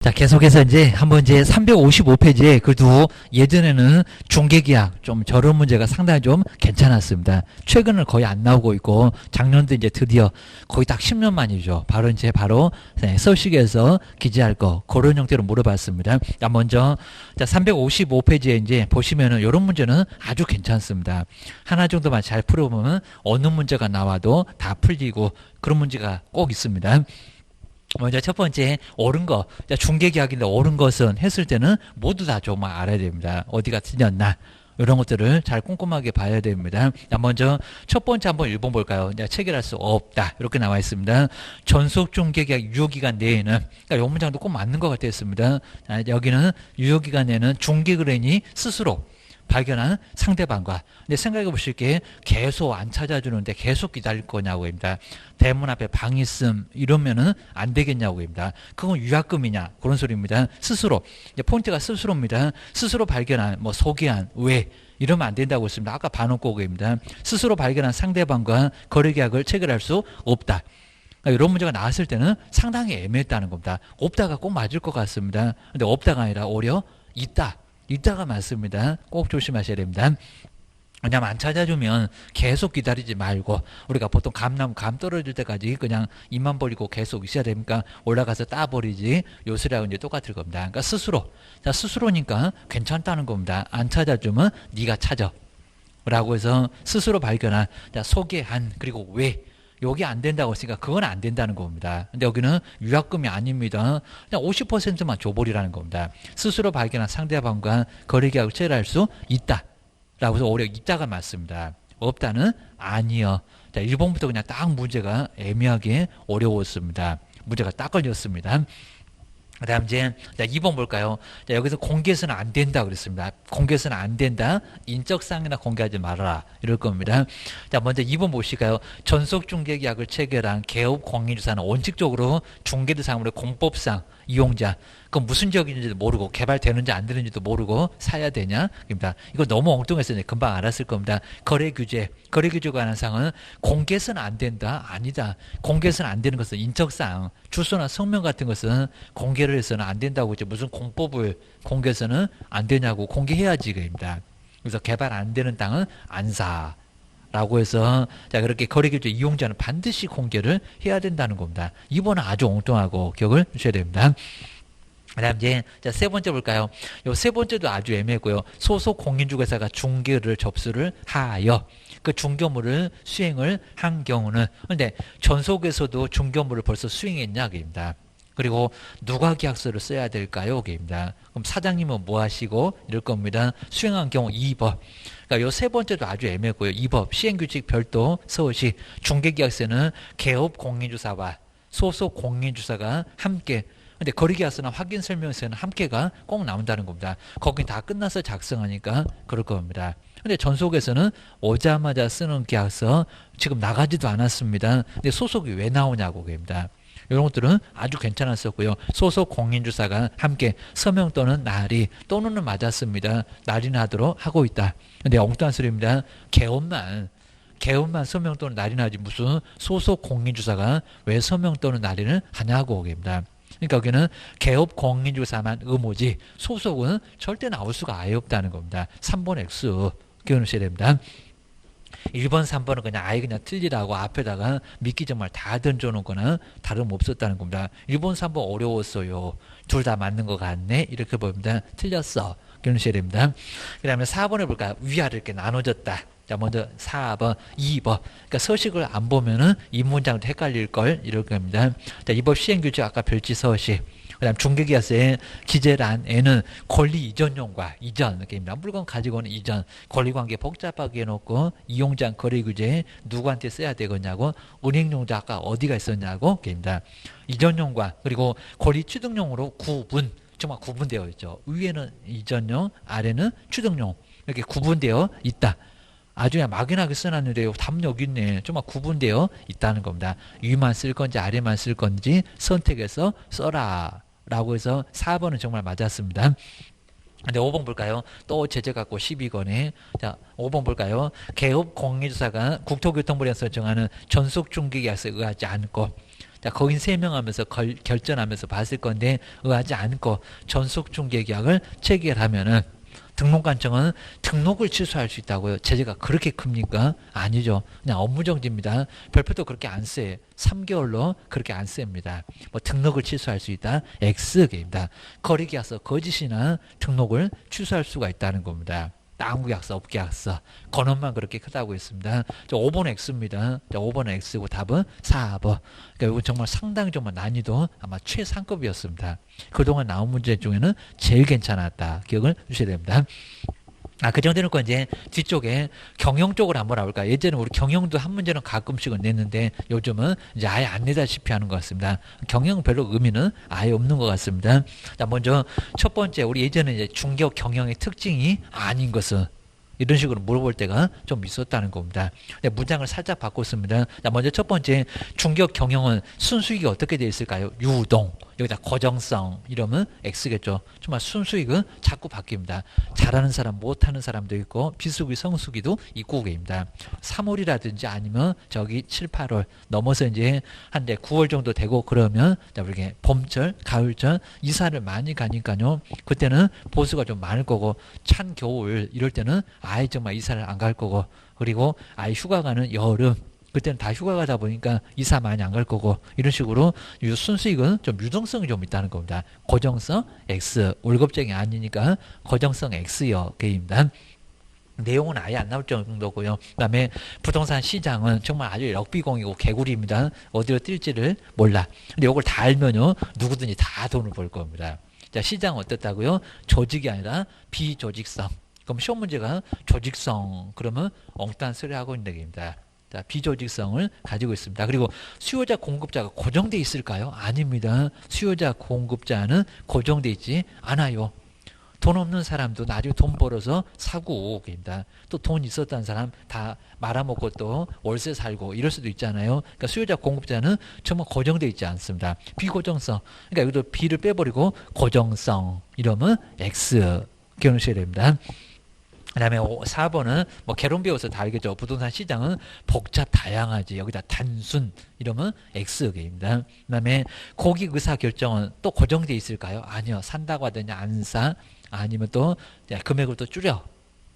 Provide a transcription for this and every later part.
자, 계속해서 한번 355페이지에 그래도 예전에는 중개계약 좀 저런 문제가 상당히 좀 괜찮았습니다. 최근은 거의 안 나오고 있고 작년도 드디어 거의 딱 10년 만이죠. 바로 서식에서 기재할 거 그런 형태로 물어봤습니다. 자, 먼저 355페이지에 보시면은 이런 문제는 아주 괜찮습니다. 하나 정도만 잘 풀어보면 어느 문제가 나와도 다 풀리고 그런 문제가 꼭 있습니다. 먼저 첫 번째 옳은 거, 중개계약인데 옳은 것은 했을 때는 모두 다 정말 알아야 됩니다. 어디가 틀렸나 이런 것들을 잘 꼼꼼하게 봐야 됩니다. 먼저 첫 번째 한번 1번 볼까요? 체결할 수 없다 이렇게 나와 있습니다. 전속 중개계약 유효기간 내에는 이 문장도 꼭 맞는 것 같았습니다. 여기는 유효기간 내에는 중개거래인이 스스로 발견한 상대방과 근데 생각해 보실 게 계속 안 찾아주는데 계속 기다릴 거냐고입니다. 대문 앞에 방 있음 이러면은 안 되겠냐고입니다. 그건 위약금이냐 그런 소리입니다. 스스로 포인트가 스스로입니다. 스스로 발견한 소개한 왜 이러면 안 된다고 했습니다. 아까 반원고입니다. 스스로 발견한 상대방과 거래계약을 체결할 수 없다. 이런 문제가 나왔을 때는 상당히 애매했다는 겁니다. 없다가 꼭 맞을 것 같습니다. 근데 없다가 아니라 오히려 있다가 맞습니다. 꼭 조심하셔야 됩니다. 왜냐면 안 찾아주면 계속 기다리지 말고 우리가 보통 감 떨어질 때까지 그냥 입만 벌리고 계속 있어야 됩니까? 올라가서 따버리지 요소리하고 똑같을 겁니다. 그러니까 스스로니까 괜찮다는 겁니다. 안 찾아주면 네가 찾아 라고 해서 스스로 발견한 소개한 그리고 왜 여기 안 된다고 했으니까 그건 안 된다는 겁니다. 근데 여기는 위약금이 아닙니다. 그냥 50%만 줘버리라는 겁니다. 스스로 발견한 상대방과 거래계약을 체결할 수 있다. 라고 해서 오히려 있다가 맞습니다. 없다는 아니요. 1번부터 그냥 딱 문제가 애매하게 어려웠습니다. 문제가 딱 걸렸습니다. 그 다음 2번 볼까요? 여기서 공개해서는 안 된다 그랬습니다. 공개해서는 안 된다. 인적사항이나 공개하지 말아라. 이럴 겁니다. 자, 먼저 2번 보실까요? 전속중개계약을 체결한 개업 공인주사는 원칙적으로 중개대상으로 공법상 이용자 그건 무슨 지역인지도 모르고 개발되는지 안 되는지도 모르고 사야 되냐? 입니다. 이거 너무 엉뚱해서 금방 알았을 겁니다. 거래규제에 관한 사항은 공개해서는 안 된다? 아니다. 공개해서는 안 되는 것은 인적사항, 주소나 성명 같은 것은 공개를 해서는 안 된다고 이제 무슨 공법을 공개해서는 안 되냐고 공개해야지 그입니다. 그래서 개발 안 되는 땅은 안 사. 라고 해서 그렇게 거래규제 이용자는 반드시 공개를 해야 된다는 겁니다. 이번은 아주 엉뚱하고 기억을 주셔야 됩니다. 그 다음 세 번째 볼까요? 요 세 번째도 아주 애매했고요. 소속 공인중개사가 중개를 접수를 하여 그 중개업무를 수행을 한 경우는 근데 전속에서도 중개업무를 벌써 수행했냐 그입니다. 그리고 누가 계약서를 써야 될까요? 그입니다. 그럼 사장님은 뭐 하시고 이럴 겁니다. 수행한 경우 2번. 그러니까 요 세 번째도 아주 애매했고요. 2법 시행규칙 별도 서울시 중개계약서는 개업 공인주사와 소속 공인주사가 함께 근데 거래계약서나 확인설명서는 함께가 꼭 나온다는 겁니다. 거긴 다 끝나서 작성하니까 그럴 겁니다. 근데 전속에서는 오자마자 쓰는 계약서 지금 나가지도 않았습니다. 근데 소속이 왜 나오냐고 그입니다. 이런 것들은 아주 괜찮았었고요. 소속 공인주사가 함께 서명 또는 날이 또는은 맞았습니다. 날인하도록 하고 있다. 근데 엉뚱한 소리입니다. 개업만 서명 또는 날인하지 무슨 소속 공인주사가 왜 서명 또는 날인을 하냐고 그입니다. 그러니까 여기는 개업 공인주사만 의무지 소속은 절대 나올 수가 아예 없다는 겁니다. 3번 X 기억하셔야 됩니다. 1번, 3번은 그냥 아예 그냥 틀리라고 앞에다가 미끼 정말 다 던져놓은 거나 다름없었다는 겁니다. 1번, 3번 어려웠어요. 둘 다 맞는 것 같네. 이렇게 보입니다. 틀렸어. 기억하셔야 됩니다. 그 다음에 4번을 볼까요? 위아래 이렇게 나눠졌다. 자, 먼저 4번, 2번. 그러니까 서식을 안 보면은 이 문장도 헷갈릴 걸 이럴 겁니다. 자, 2번 시행규칙 아까 별지 서식. 그 다음 중개계약서의 기재란에는 권리 이전용과 이전, 이렇게입니다. 물건 가지고는 이전, 권리관계 복잡하게 해놓고 이용자 거래규제 누구한테 써야 되겠냐고, 은행용자 아까 어디가 있었냐고, 이렇게입니다. 이전용과 그리고 권리 취득용으로 정말 구분되어 있죠. 위에는 이전용, 아래는 취득용 이렇게 구분되어 있다. 아주 그냥 막연하게 써놨는데요. 답 여기 있네. 정말 구분되어 있다는 겁니다. 위만 쓸 건지 아래만 쓸 건지 선택해서 써라. 라고 해서 4번은 정말 맞았습니다. 근데 5번 볼까요? 또 제재 갖고 12건에 자 5번 볼까요? 개업 공인주사가 국토교통부에서 정하는 전속 중개계약서에 의하지 않고 자, 거긴 세명하면서 결전하면서 봤을 건데 의하지 않고 전속 중개계약을 체결하면은 등록관청은 등록을 취소할 수 있다고요. 제재가 그렇게 큽니까? 아니죠. 그냥 업무정지입니다. 별표도 그렇게 안 써요. 3개월로 그렇게 안 씁니다. 뭐 등록을 취소할 수 있다. X개입니다. 거래계약서 거짓이나 등록을 취소할 수가 있다는 겁니다. 남구약서, 업계약서, 건원만 그렇게 크다고 했습니다. 5번 X입니다. 5번 X고 답은 4번. 그러니까 이거 정말 상당히 정말 난이도 아마 최상급이었습니다. 그동안 나온 문제 중에는 제일 괜찮았다. 기억을 주셔야 됩니다. 그 정도 놓고 이제 뒤쪽에 경영 쪽으로 한번 나올까. 예전에 우리 경영도 한 문제는 가끔씩은 냈는데 요즘은 이제 아예 안 내다시피 하는 것 같습니다. 경영 별로 의미는 아예 없는 것 같습니다. 자, 먼저 첫 번째, 우리 예전에 이제 중개업 경영의 특징이 아닌 것은 이런 식으로 물어볼 때가 좀 있었다는 겁니다. 문장을 살짝 바꿨습니다. 자, 먼저 첫 번째, 중개업 경영은 순수익이 어떻게 되어 있을까요? 유동. 여기다 고정성 이러면 X겠죠. 정말 순수익은 자꾸 바뀝니다. 잘하는 사람, 못하는 사람도 있고 비수기, 성수기도 있고 그입니다. 3월이라든지 아니면 저기 7, 8월 넘어서 이제 한 9월 정도 되고 그러면 우리게 봄철, 가을철 이사를 많이 가니까요. 그때는 보수가 좀 많을 거고 찬 겨울 이럴 때는 아예 정말 이사를 안 갈 거고 그리고 아예 휴가 가는 여름 그때는 다 휴가 가다 보니까 이사 많이 안 갈 거고 이런 식으로 순수익은 좀 유동성이 좀 있다는 겁니다. 고정성 X 월급쟁이 아니니까 고정성 X여 개입니다. 내용은 아예 안 나올 정도고요. 그다음에 부동산 시장은 정말 아주 럭비공이고 개구리입니다. 어디로 뛸지를 몰라. 근데 이걸 다 알면요 누구든지 다 돈을 벌 겁니다. 자, 시장 어떻다고요? 조직이 아니라 비조직성. 그럼 시험 문제가 조직성 그러면 엉뚱한 소리 하고 있는 얘기입니다. 자, 비조직성을 가지고 있습니다. 그리고 수요자 공급자가 고정돼 있을까요? 아닙니다. 수요자 공급자는 고정돼 있지 않아요. 돈 없는 사람도 나중에 돈 벌어서 사고 오게입니다. 또 돈 있었다는 사람 다 말아먹고 또 월세 살고 이럴 수도 있잖아요. 그러니까 수요자 공급자는 정말 고정돼 있지 않습니다. 비고정성. 그러니까 여기도 B를 빼버리고 고정성 이러면 X 기억하셔야 됩니다. 그 다음에 4번은 뭐 개론 배워서 다 알겠죠. 부동산 시장은 복잡 다양하지. 여기다 단순 이러면 X개입니다. 그 다음에 고객 의사결정은 또 고정되어 있을까요? 아니요. 산다고 하더니 안 사. 아니면 또 금액을 또 줄여.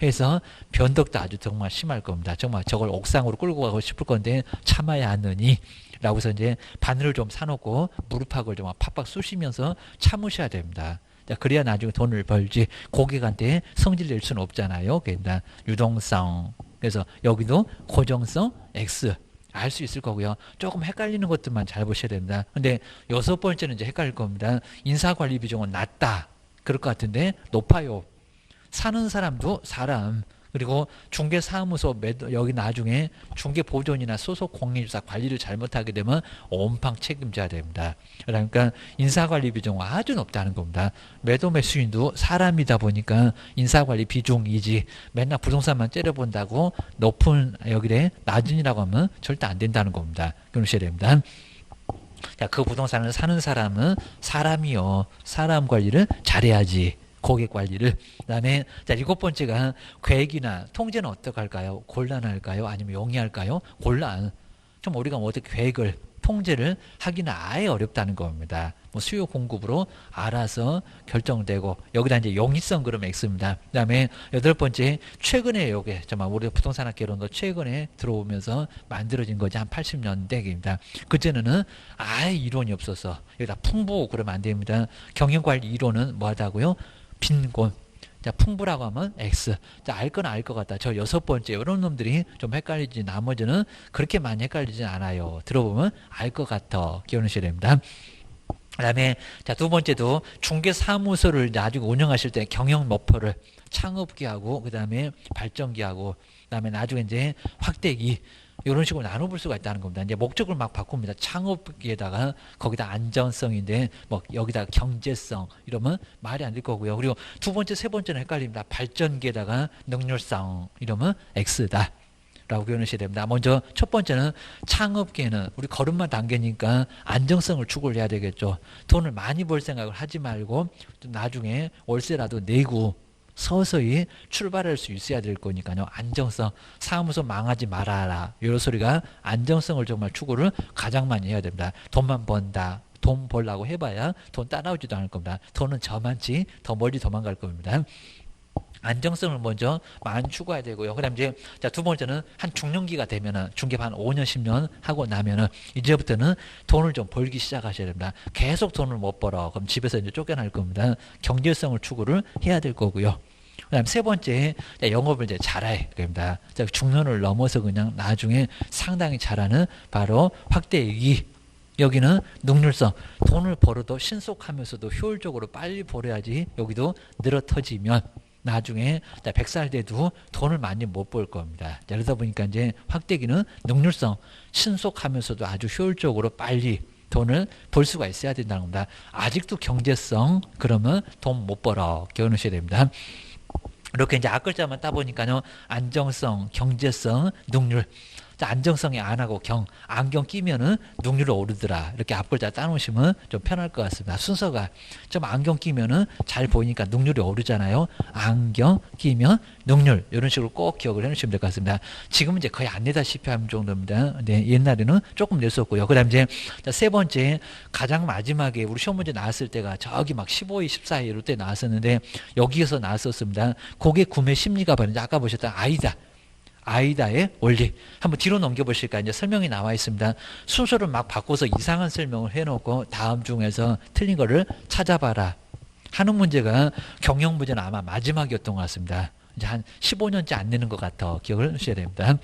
해서 변덕도 아주 정말 심할 겁니다. 정말 저걸 옥상으로 끌고 가고 싶을 건데 참아야 하느니 라고 해서 이제 바늘을 좀 사놓고 무릎팍을 좀 팍팍 쑤시면서 참으셔야 됩니다. 자, 그래야 나중에 돈을 벌지 고객한테 성질 낼 수는 없잖아요. 그러니까 유동성. 그래서 여기도 고정성 X 알 수 있을 거고요. 조금 헷갈리는 것들만 잘 보셔야 됩니다. 근데 6번째는 이제 헷갈릴 겁니다. 인사관리 비중은 낮다. 그럴 것 같은데 높아요. 사는 사람도 사람. 그리고 중개사무소 여기 나중에 중개보존이나 소속 공인주사 관리를 잘못하게 되면 온팡 책임져야 됩니다. 그러니까 인사관리 비중은 아주 높다는 겁니다. 매도 매수인도 사람이다 보니까 인사관리 비중이지 맨날 부동산만 째려본다고 높은 여기에 낮은이라고 하면 절대 안 된다는 겁니다. 그러셔야 됩니다. 자, 그 부동산을 사는 사람은 사람이요. 사람 관리를 잘해야지. 고객 관리를. 그다음에 자, 7번째가 계획이나 통제는 어떻게 할까요? 곤란할까요? 아니면 용이할까요? 곤란. 좀 우리가 어떻게 계획을 통제를 하기는 아예 어렵다는 겁니다. 뭐 수요 공급으로 알아서 결정되고 여기다 이제 용이성 그러면 X입니다. 그다음에 8번째 최근에 요게 정말 우리 부동산학개론도 최근에 들어오면서 만들어진 거지 한 80년대입니다. 그전에는 아예 이론이 없어서 여기다 풍부 그러면 안 됩니다. 경영관리 이론은 뭐하다고요? 빈곤. 자, 풍부라고 하면 X. 자, 알 건 알 것 같다. 저 6번째 이런 놈들이 좀 헷갈리지 나머지는 그렇게 많이 헷갈리지 않아요. 들어보면 알 것 같아. 기억하셔야 됩니다. 그 다음에 자, 2번째도 중개사무소를 나중에 운영하실 때 경영 목표를 창업기하고 그 다음에 발전기하고 그 다음에 나중에 이제 확대기 이런 식으로 나눠볼 수가 있다는 겁니다. 이제 목적을 막 바꿉니다. 창업기에다가 거기다 안전성인데 뭐 여기다 경제성 이러면 말이 안 될 거고요. 그리고 2번째, 3번째는 헷갈립니다. 발전기에다가 능률성 이러면 X다. 라고 표현하셔야 됩니다. 먼저 첫 번째는 창업계는 우리 걸음마 단계니까 안정성을 추구를 해야 되겠죠. 돈을 많이 벌 생각을 하지 말고 나중에 월세라도 내고 서서히 출발할 수 있어야 될 거니까요. 안정성, 사무소 망하지 말아라. 이런 소리가 안정성을 정말 추구를 가장 많이 해야 됩니다. 돈만 번다. 돈 벌라고 해봐야 돈 따라오지도 않을 겁니다. 돈은 저만치 더 멀리 도망갈 겁니다. 안정성을 먼저 많이 추구해야 되고요. 그 다음 이제, 자, 두 번째는 한 중년기가 되면은, 중개 한 5년, 10년 하고 나면은, 이제부터는 돈을 좀 벌기 시작하셔야 됩니다. 계속 돈을 못 벌어. 그럼 집에서 이제 쫓겨날 겁니다. 경제성을 추구를 해야 될 거고요. 그 다음 세 번째, 영업을 이제 잘해. 그럽니다. 중년을 넘어서 그냥 나중에 상당히 잘하는 바로 확대이기. 여기는 능률성. 돈을 벌어도 신속하면서도 효율적으로 빨리 벌어야지 여기도 늘어 터지면 나중에 100살 돼도 돈을 많이 못 벌 겁니다. 그러다 보니까 이제 확대기는 능률성, 신속하면서도 아주 효율적으로 빨리 돈을 벌 수가 있어야 된다는 겁니다. 아직도 경제성, 그러면 돈 못 벌어. 기억하셔야 됩니다. 이렇게 이제 앞글자만 따보니까요. 안정성, 경제성, 능률. 안정성이 안 하고 안경 끼면은 능률이 오르더라. 이렇게 앞글자 따놓으시면 좀 편할 것 같습니다. 순서가 좀 안경 끼면은 잘 보이니까 능률이 오르잖아요. 안경 끼면 능률. 이런 식으로 꼭 기억을 해놓으시면 될 것 같습니다. 지금은 이제 거의 안 내다시피 하는 정도입니다. 네, 옛날에는 조금 냈었고요. 그 다음 이제 세 번째, 가장 마지막에 우리 시험 문제 나왔을 때가 저기 막 15위, 14위 이럴 때 나왔었는데 여기에서 나왔었습니다. 고객 구매 심리가 바로 아까 보셨던 아이다의 원리. 한번 뒤로 넘겨보실까요? 이제 설명이 나와 있습니다. 순서를 막 바꿔서 이상한 설명을 해놓고 다음 중에서 틀린 거를 찾아봐라 하는 문제가 경영 문제는 아마 마지막이었던 것 같습니다. 이제 한 15년째 안 내는 것 같아. 기억을 하셔야 됩니다.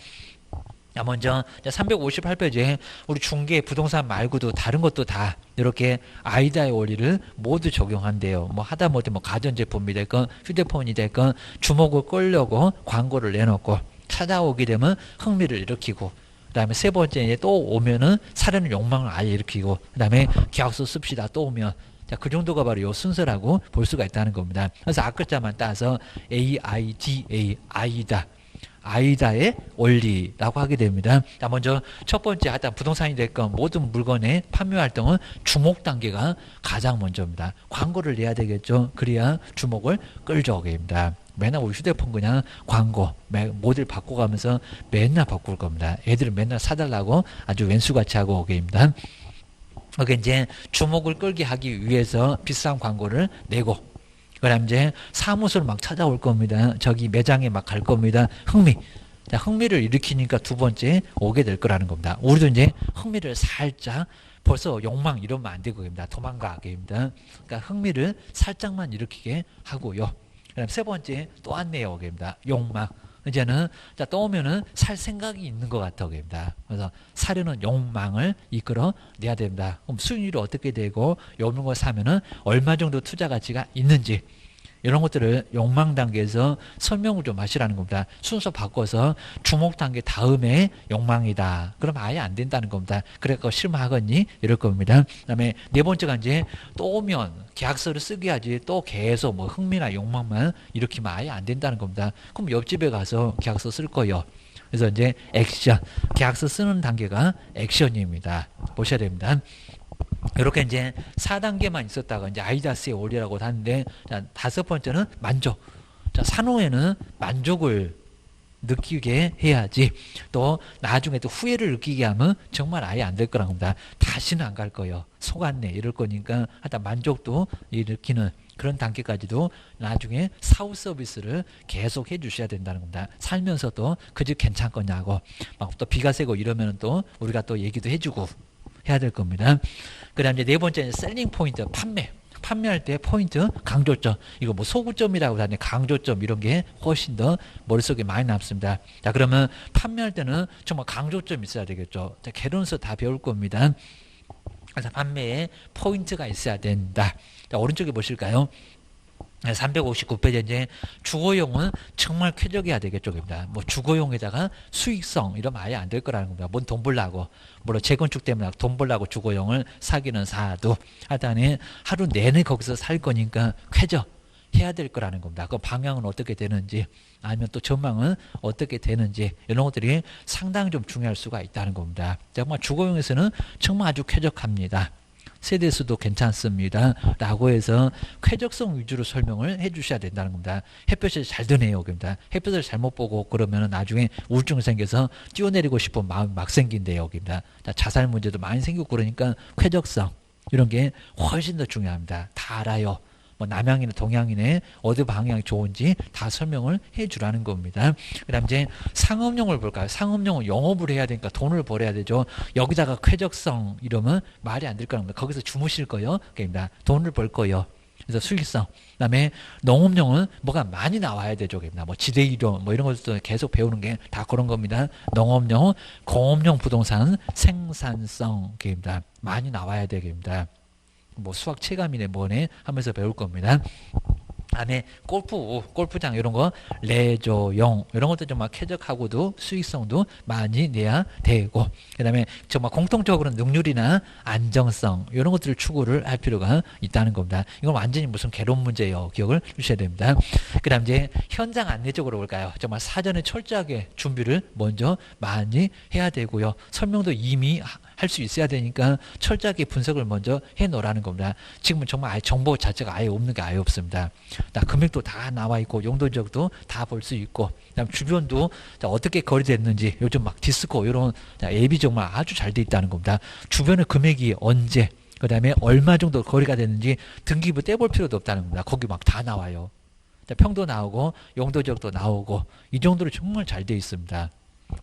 먼저 358페이지에 우리 중개 부동산 말고도 다른 것도 다 이렇게 아이다의 원리를 모두 적용한대요. 뭐 하다못해 뭐 가전제품이 됐건 휴대폰이 됐건 주목을 끌려고 광고를 내놓고 찾아오게 되면 흥미를 일으키고, 그 다음에 세 번째 또 오면은 사려는 욕망을 아예 일으키고, 그 다음에 계약서 씁시다 또 오면, 자, 그 정도가 바로 요 순서라고 볼 수가 있다는 겁니다. 그래서 앞글자만 따서 AIDA, 아이다의 원리라고 하게 됩니다. 자, 먼저 첫 번째 하여튼 부동산이 됐건 모든 물건의 판매 활동은 주목 단계가 가장 먼저입니다. 광고를 내야 되겠죠. 그래야 주목을 끌죠. 입니다. 맨날 우리 휴대폰 그냥 광고 모델 바꿔가면서 맨날 바꿀 겁니다. 애들은 맨날 사달라고 아주 왼수같이 하고 오게입니다. 그게 이제 주목을 끌게 하기 위해서 비싼 광고를 내고, 그다음 이제 사무소를 막 찾아올 겁니다. 저기 매장에 막 갈 겁니다. 자, 흥미를 일으키니까 두 번째 오게 될 거라는 겁니다. 우리도 이제 흥미를 살짝, 벌써 욕망 이러면 안 되고입니다. 도망가게입니다. 그러니까 흥미를 살짝만 일으키게 하고요. 그다음 세 번째 또 안내요. 오게입니다. 욕망. 이제는 자, 또 오면은 살 생각이 있는 것 같아. 오게입니다. 그래서 사려는 욕망을 이끌어 내야 됩니다. 그럼 수익률이 어떻게 되고 이런 걸 사면은 얼마 정도 투자 가치가 있는지, 이런 것들을 욕망 단계에서 설명을 좀 하시라는 겁니다. 순서 바꿔서 주목 단계 다음에 욕망이다. 그럼 아예 안 된다는 겁니다. 그래서 실망하겠니? 이럴 겁니다. 그 다음에 네 번째가 이제 또 오면 계약서를 쓰게 하지 또 계속 뭐 흥미나 욕망만 일으키면 아예 안 된다는 겁니다. 그럼 옆집에 가서 계약서 쓸 거예요. 그래서 이제 액션, 계약서 쓰는 단계가 액션입니다. 보셔야 됩니다. 이렇게 이제 4단계만 있었다가 이제 아이다스의 원리라고 하는데, 자, 다섯 번째는 만족. 자, 산 후에는 만족을 느끼게 해야지, 또 나중에 또 후회를 느끼게 하면 정말 아예 안 될 거란 겁니다. 다시는 안 갈 거예요. 속았네 이럴 거니까 하여튼 만족도 일으키는 그런 단계까지도 나중에 사후 서비스를 계속 해주셔야 된다는 겁니다. 살면서도 그 집 괜찮겠냐고, 막 또 비가 새고 이러면 또 우리가 또 얘기도 해주고 해야 될 겁니다. 그 다음 이제 네 번째는 셀링 포인트, 판매할 때 포인트, 강조점. 이거 뭐 소구점이라고 하는데 강조점 이런 게 훨씬 더 머릿속에 많이 남습니다. 자, 그러면 판매할 때는 정말 강조점이 있어야 되겠죠. 자, 개론서 다 배울 겁니다. 그래서 판매에 포인트가 있어야 된다. 자, 오른쪽에 보실까요? 359페이지 이제 주거용은 정말 쾌적해야 되겠죠. 뭐 주거용에다가 수익성 이러면 아예 안 될 거라는 겁니다. 뭔 돈 벌라고, 물론 재건축 때문에 돈 벌라고 주거용을 사기는 사도 하여튼 하루 내내 거기서 살 거니까 쾌적해야 될 거라는 겁니다. 그 방향은 어떻게 되는지, 아니면 또 전망은 어떻게 되는지, 이런 것들이 상당히 좀 중요할 수가 있다는 겁니다. 정말 주거용에서는 정말 아주 쾌적합니다. 세대수도 괜찮습니다. 라고 해서 쾌적성 위주로 설명을 해 주셔야 된다는 겁니다. 햇볕이 잘 드네요. 그럽니다. 햇볕을 잘못 보고 그러면 나중에 우울증 생겨서 뛰어내리고 싶은 마음이 막 생긴대요. 여기입니다. 자살 문제도 많이 생기고 그러니까 쾌적성 이런 게 훨씬 더 중요합니다. 다 알아요. 뭐 남향이나 동향이네 어디 방향이 좋은지 다 설명을 해 주라는 겁니다. 그다음 이제 상업용을 볼까요? 상업용은 영업을 해야 되니까 돈을 벌어야 되죠. 여기다가 쾌적성 이러면 말이 안 될 겁니다. 거기서 주무실 거예요. 그러니까 돈을 벌 거예요. 그래서 수익성. 그다음에 농업용은 뭐가 많이 나와야 되죠. 그러니까 뭐 지대 이론 뭐 이런 것도 계속 배우는 게 다 그런 겁니다. 농업용, 공업용 부동산 생산성 그입니다. 많이 나와야 되겠습니다. 뭐 수학 체감이네 뭐네 하면서 배울 겁니다. 다음에 골프장 이런 거 레저용 이런 것도 정말 쾌적하고도 수익성도 많이 내야 되고 그다음에 정말 공통적으로 능률이나 안정성 이런 것들을 추구를 할 필요가 있다는 겁니다. 이건 완전히 무슨 개론 문제예요. 기억을 주셔야 됩니다. 그다음 이제 현장 안내 쪽으로 볼까요? 정말 사전에 철저하게 준비를 먼저 많이 해야 되고요. 설명도 이미 할 수 있어야 되니까 철저하게 분석을 먼저 해놓으라는 겁니다. 지금은 정말 아예 정보 자체가 아예 없는 게 아예 없습니다. 금액도 다 나와 있고 용도 지역도 다 볼 수 있고 그다음 주변도 어떻게 거래됐는지 요즘 막 디스코 이런 앱이 정말 아주 잘 돼 있다는 겁니다. 주변의 금액이 언제 그 다음에 얼마 정도 거래가 됐는지 등기부 떼볼 필요도 없다는 겁니다. 거기 막 다 나와요. 평도 나오고 용도 지역도 나오고 이 정도로 정말 잘 돼 있습니다.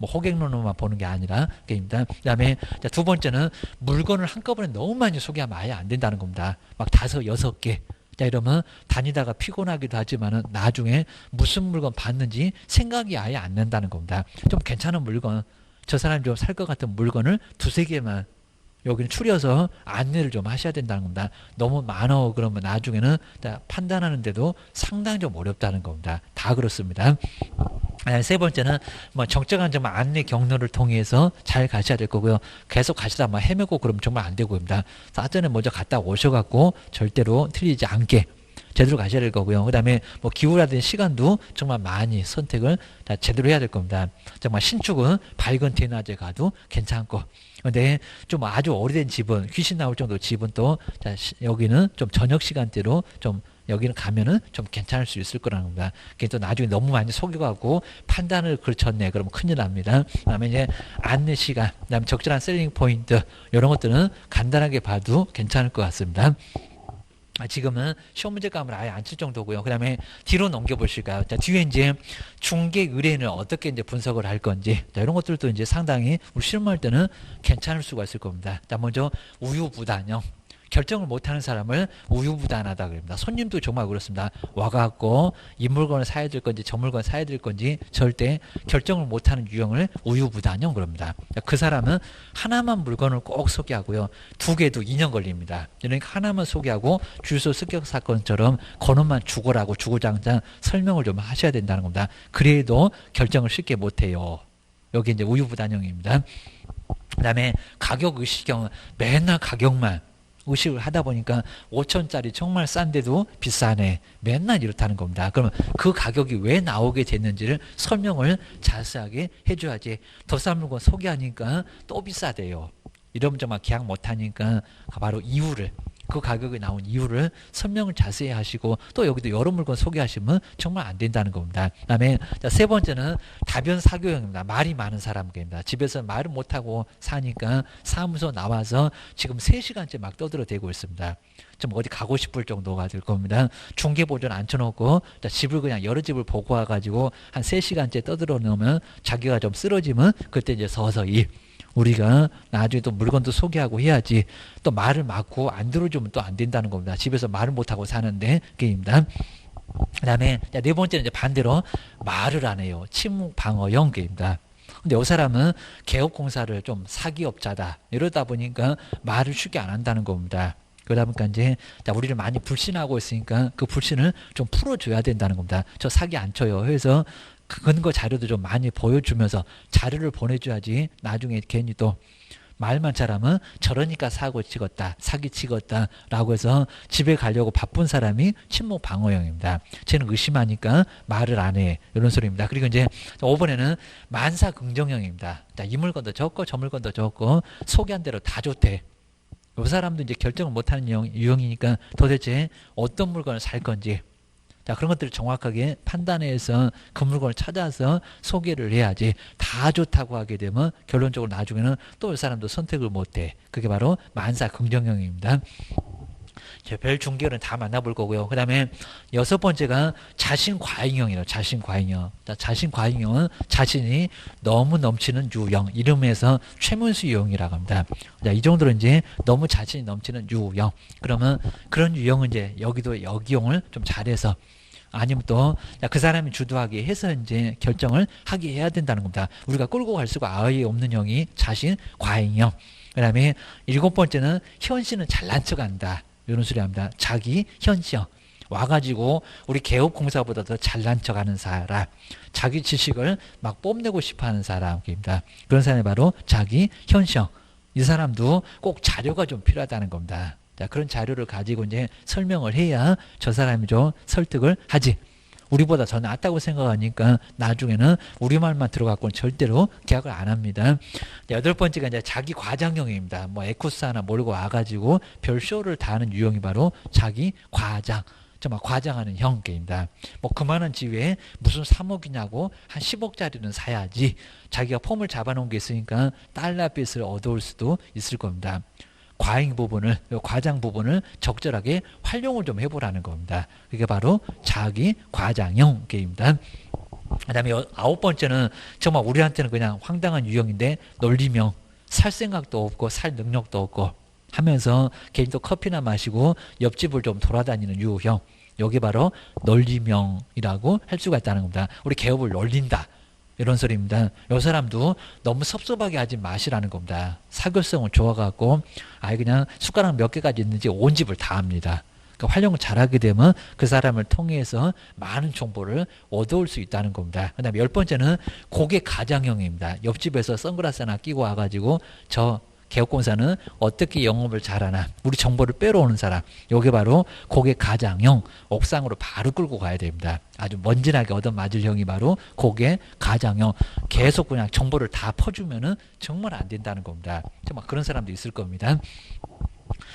뭐 호객론으로만 보는 게 아니라 게임입니다. 그다음에 두 번째는 물건을 한꺼번에 너무 많이 소개하면 아예 안 된다는 겁니다. 막 5, 6개. 자 이러면 다니다가 피곤하기도 하지만은 나중에 무슨 물건 봤는지 생각이 아예 안 난다는 겁니다. 좀 괜찮은 물건, 저 사람이 좀 살 것 같은 물건을 2, 3개만 여기는 추려서 안내를 좀 하셔야 된다는 겁니다. 너무 많어 그러면 나중에는 판단하는데도 상당히 좀 어렵다는 겁니다. 다 그렇습니다. 세 번째는 뭐 정적한 정말 안내 경로를 통해서 잘 가셔야 될 거고요. 계속 가시다 막 헤매고 그러면 정말 안 되고입니다. 사전에 먼저 갔다 오셔갖고 절대로 틀리지 않게 제대로 가셔야 될 거고요. 그 다음에 뭐 기후라든지 시간도 정말 많이 선택을 다 제대로 해야 될 겁니다. 정말 신축은 밝은 대낮에 가도 괜찮고 근데 좀 아주 오래된 집은 귀신 나올 정도 집은 또 여기는 좀 저녁 시간대로 좀 여기는 가면은 좀 괜찮을 수 있을 거라는 겁니다. 그게 또 나중에 너무 많이 속여가고 판단을 걸쳤네. 그러면 큰일 납니다. 그다음에 이제 안내 시간, 그다음에 적절한 셀링 포인트 이런 것들은 간단하게 봐도 괜찮을 것 같습니다. 지금은 시험 문제감을 아예 안 칠 정도고요. 그 다음에 뒤로 넘겨보실까요? 자, 뒤에 이제 중개 의뢰인을 어떻게 이제 분석을 할 건지, 자, 이런 것들도 이제 상당히 우리 실무할 때는 괜찮을 수가 있을 겁니다. 자, 먼저 우유부단형. 결정을 못하는 사람을 우유부단하다 그럽니다. 손님도 정말 그렇습니다. 와갖고 이 물건을 사야 될 건지 저 물건 사야 될 건지 절대 결정을 못하는 유형을 우유부단형 그럽니다. 그 사람은 하나만 물건을 꼭 소개하고요. 2개도 2년 걸립니다. 그러니까 하나만 소개하고 주유소 습격 사건처럼 건원만 죽어라고 주구장창 설명을 좀 하셔야 된다는 겁니다. 그래도 결정을 쉽게 못해요. 여기 이제 우유부단형입니다. 그 다음에 가격 의식형 맨날 가격만 의식을 하다 보니까 5천짜리 정말 싼데도 비싸네. 맨날 이렇다는 겁니다. 그러면 그 가격이 왜 나오게 됐는지를 설명을 자세하게 해줘야지. 더 싼 물건 소개하니까 또 비싸대요. 이러면 정말 계약 못하니까 바로 이유를 그 가격이 나온 이유를 설명을 자세히 하시고 또 여기도 여러 물건 소개하시면 정말 안 된다는 겁니다. 그 다음에 세 번째는 다변 사교형입니다. 말이 많은 사람입니다. 집에서 말을 못하고 사니까 사무소 나와서 지금 3시간째 막 떠들어대고 있습니다. 좀 어디 가고 싶을 정도가 될 겁니다. 중개보전 앉혀놓고 집을 그냥 여러 집을 보고 와가지고 한 3시간째 떠들어 놓으면 자기가 좀 쓰러지면 그때 이제 서서히 우리가 나중에 또 물건도 소개하고 해야지 또 말을 막고 안 들어주면 또 안 된다는 겁니다. 집에서 말을 못하고 사는데 게임입니다. 그 다음에 4번째는 이제 반대로 말을 안 해요. 침묵 방어형 게임입니다. 근데 이 사람은 개업공사를 좀 사기업자다. 이러다 보니까 말을 쉽게 안 한다는 겁니다. 그러다 보니까 이제 우리를 많이 불신하고 있으니까 그 불신을 좀 풀어줘야 된다는 겁니다. 저 사기 안 쳐요. 그래서 근거 자료도 좀 많이 보여주면서 자료를 보내줘야지 나중에 괜히 또 말만 잘하면 저러니까 사기 치겠다 라고 해서 집에 가려고 바쁜 사람이 침묵 방어형입니다. 쟤는 의심하니까 말을 안 해. 이런 소리입니다. 그리고 이제 5번에는 만사 긍정형입니다. 이 물건도 좋고 저 물건도 좋고 소개한 대로 다 좋대. 요 사람도 이제 결정을 못하는 유형이니까 도대체 어떤 물건을 살 건지, 자, 그런 것들을 정확하게 판단해서 그 물건을 찾아서 소개를 해야지, 다 좋다고 하게 되면 결론적으로 나중에는 또 이 사람도 선택을 못해. 그게 바로 만사 긍정형입니다. 별 중견은 다 만나볼 거고요. 그 다음에 여섯 번째가 자신 과잉형이에요. 자신 과잉형. 자신 과잉형은 자신이 너무 넘치는 유형. 이름에서 최문수 유형이라고 합니다. 자, 이 정도로 이제 너무 자신이 넘치는 유형. 그러면 그런 유형은 이제 여기도 역이용을 좀 잘해서, 아니면 또 그 사람이 주도하게 해서 이제 결정을 하게 해야 된다는 겁니다. 우리가 끌고 갈 수가 아예 없는 형이 자신 과잉형. 그 다음에 일곱 번째는 현실은 잘난 척한다. 이런 소리 합니다. 자기 현실. 와가지고 우리 개업공사보다 더 잘난 척하는 사람, 자기 지식을 막 뽐내고 싶어하는 사람입니다. 그런 사람이 바로 자기 현실. 이 사람도 꼭 자료가 좀 필요하다는 겁니다. 자, 그런 자료를 가지고 이제 설명을 해야 저 사람이 좀 설득을 하지. 우리보다 더 낫다고 생각하니까 나중에는 우리 말만 들어갖고는 절대로 계약을 안 합니다. 여덟 번째가 이제 자기 과장형입니다. 뭐 에쿠스 하나 몰고 와가지고 별 쇼를 다 하는 유형이 바로 자기 과장. 정말 과장하는 형입니다. 뭐 그만한 지위에 무슨 3억이냐고 한 10억짜리는 사야지. 자기가 폼을 잡아놓은 게 있으니까 달러빚을 얻어올 수도 있을 겁니다. 과잉 부분을, 과장 부분을 적절하게 활용을 좀 해보라는 겁니다. 그게 바로 자기 과장형 게임입니다. 그 다음에 아홉 번째는 정말 우리한테는 그냥 황당한 유형인데, 논리명. 살 생각도 없고 살 능력도 없고 하면서 개인도 커피나 마시고 옆집을 좀 돌아다니는 유형. 여기 바로 논리명이라고 할 수가 있다는 겁니다. 우리 개업을 놀린다, 이런 소리입니다. 이 사람도 너무 섭섭하게 하지 마시라는 겁니다. 사교성은 좋아갖고 아예 그냥 숟가락 몇 개까지 있는지 온 집을 다 합니다. 그러니까 활용을 잘하게 되면 그 사람을 통해서 많은 정보를 얻어올 수 있다는 겁니다. 그 다음에 열 번째는 고객 가장형입니다. 옆집에서 선글라스 하나 끼고 와가지고 저 개업공사는 어떻게 영업을 잘하나, 우리 정보를 빼러오는 사람. 이게 바로 고객 가장형. 옥상으로 바로 끌고 가야 됩니다. 아주 먼지나게 얻어맞을 형이 바로 고객 가장형. 계속 그냥 정보를 다 퍼주면은 정말 안 된다는 겁니다. 정말 그런 사람도 있을 겁니다.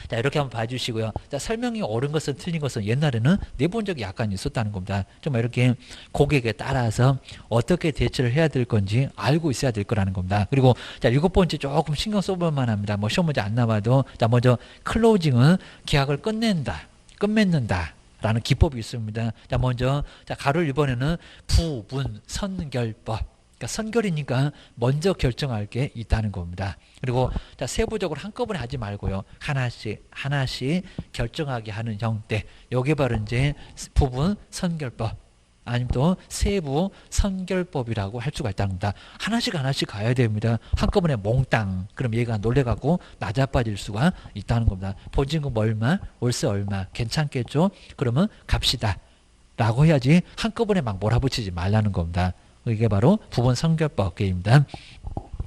자, 이렇게 한번 봐주시고요. 자, 설명이 옳은 것은 틀린 것은 옛날에는 내본 적이 약간 있었다는 겁니다. 좀 이렇게 고객에 따라서 어떻게 대처를 해야 될 건지 알고 있어야 될 거라는 겁니다. 그리고 자, 일곱 번째 조금 신경 써볼 만합니다. 뭐 시험 문제 안 나와도, 자, 먼저 클로징은 계약을 끝맺는다 라는 기법이 있습니다. 자, 먼저 자, 가로 1번에는 부분 선결법. 그러니까 선결이니까 먼저 결정할 게 있다는 겁니다. 그리고 자, 세부적으로 한꺼번에 하지 말고요. 하나씩 결정하게 하는 형태. 요게 바로 이제 부분 선결법. 아니면 또 세부 선결법이라고 할 수가 있다는 겁니다. 하나씩 가야 됩니다. 한꺼번에 몽땅. 그럼 얘가 놀래갖고 낮아빠질 수가 있다는 겁니다. 보증금 얼마, 월세 얼마, 괜찮겠죠? 그러면 갑시다 라고 해야지 한꺼번에 막 몰아붙이지 말라는 겁니다. 이게 바로 부분 선결법 게임입니다.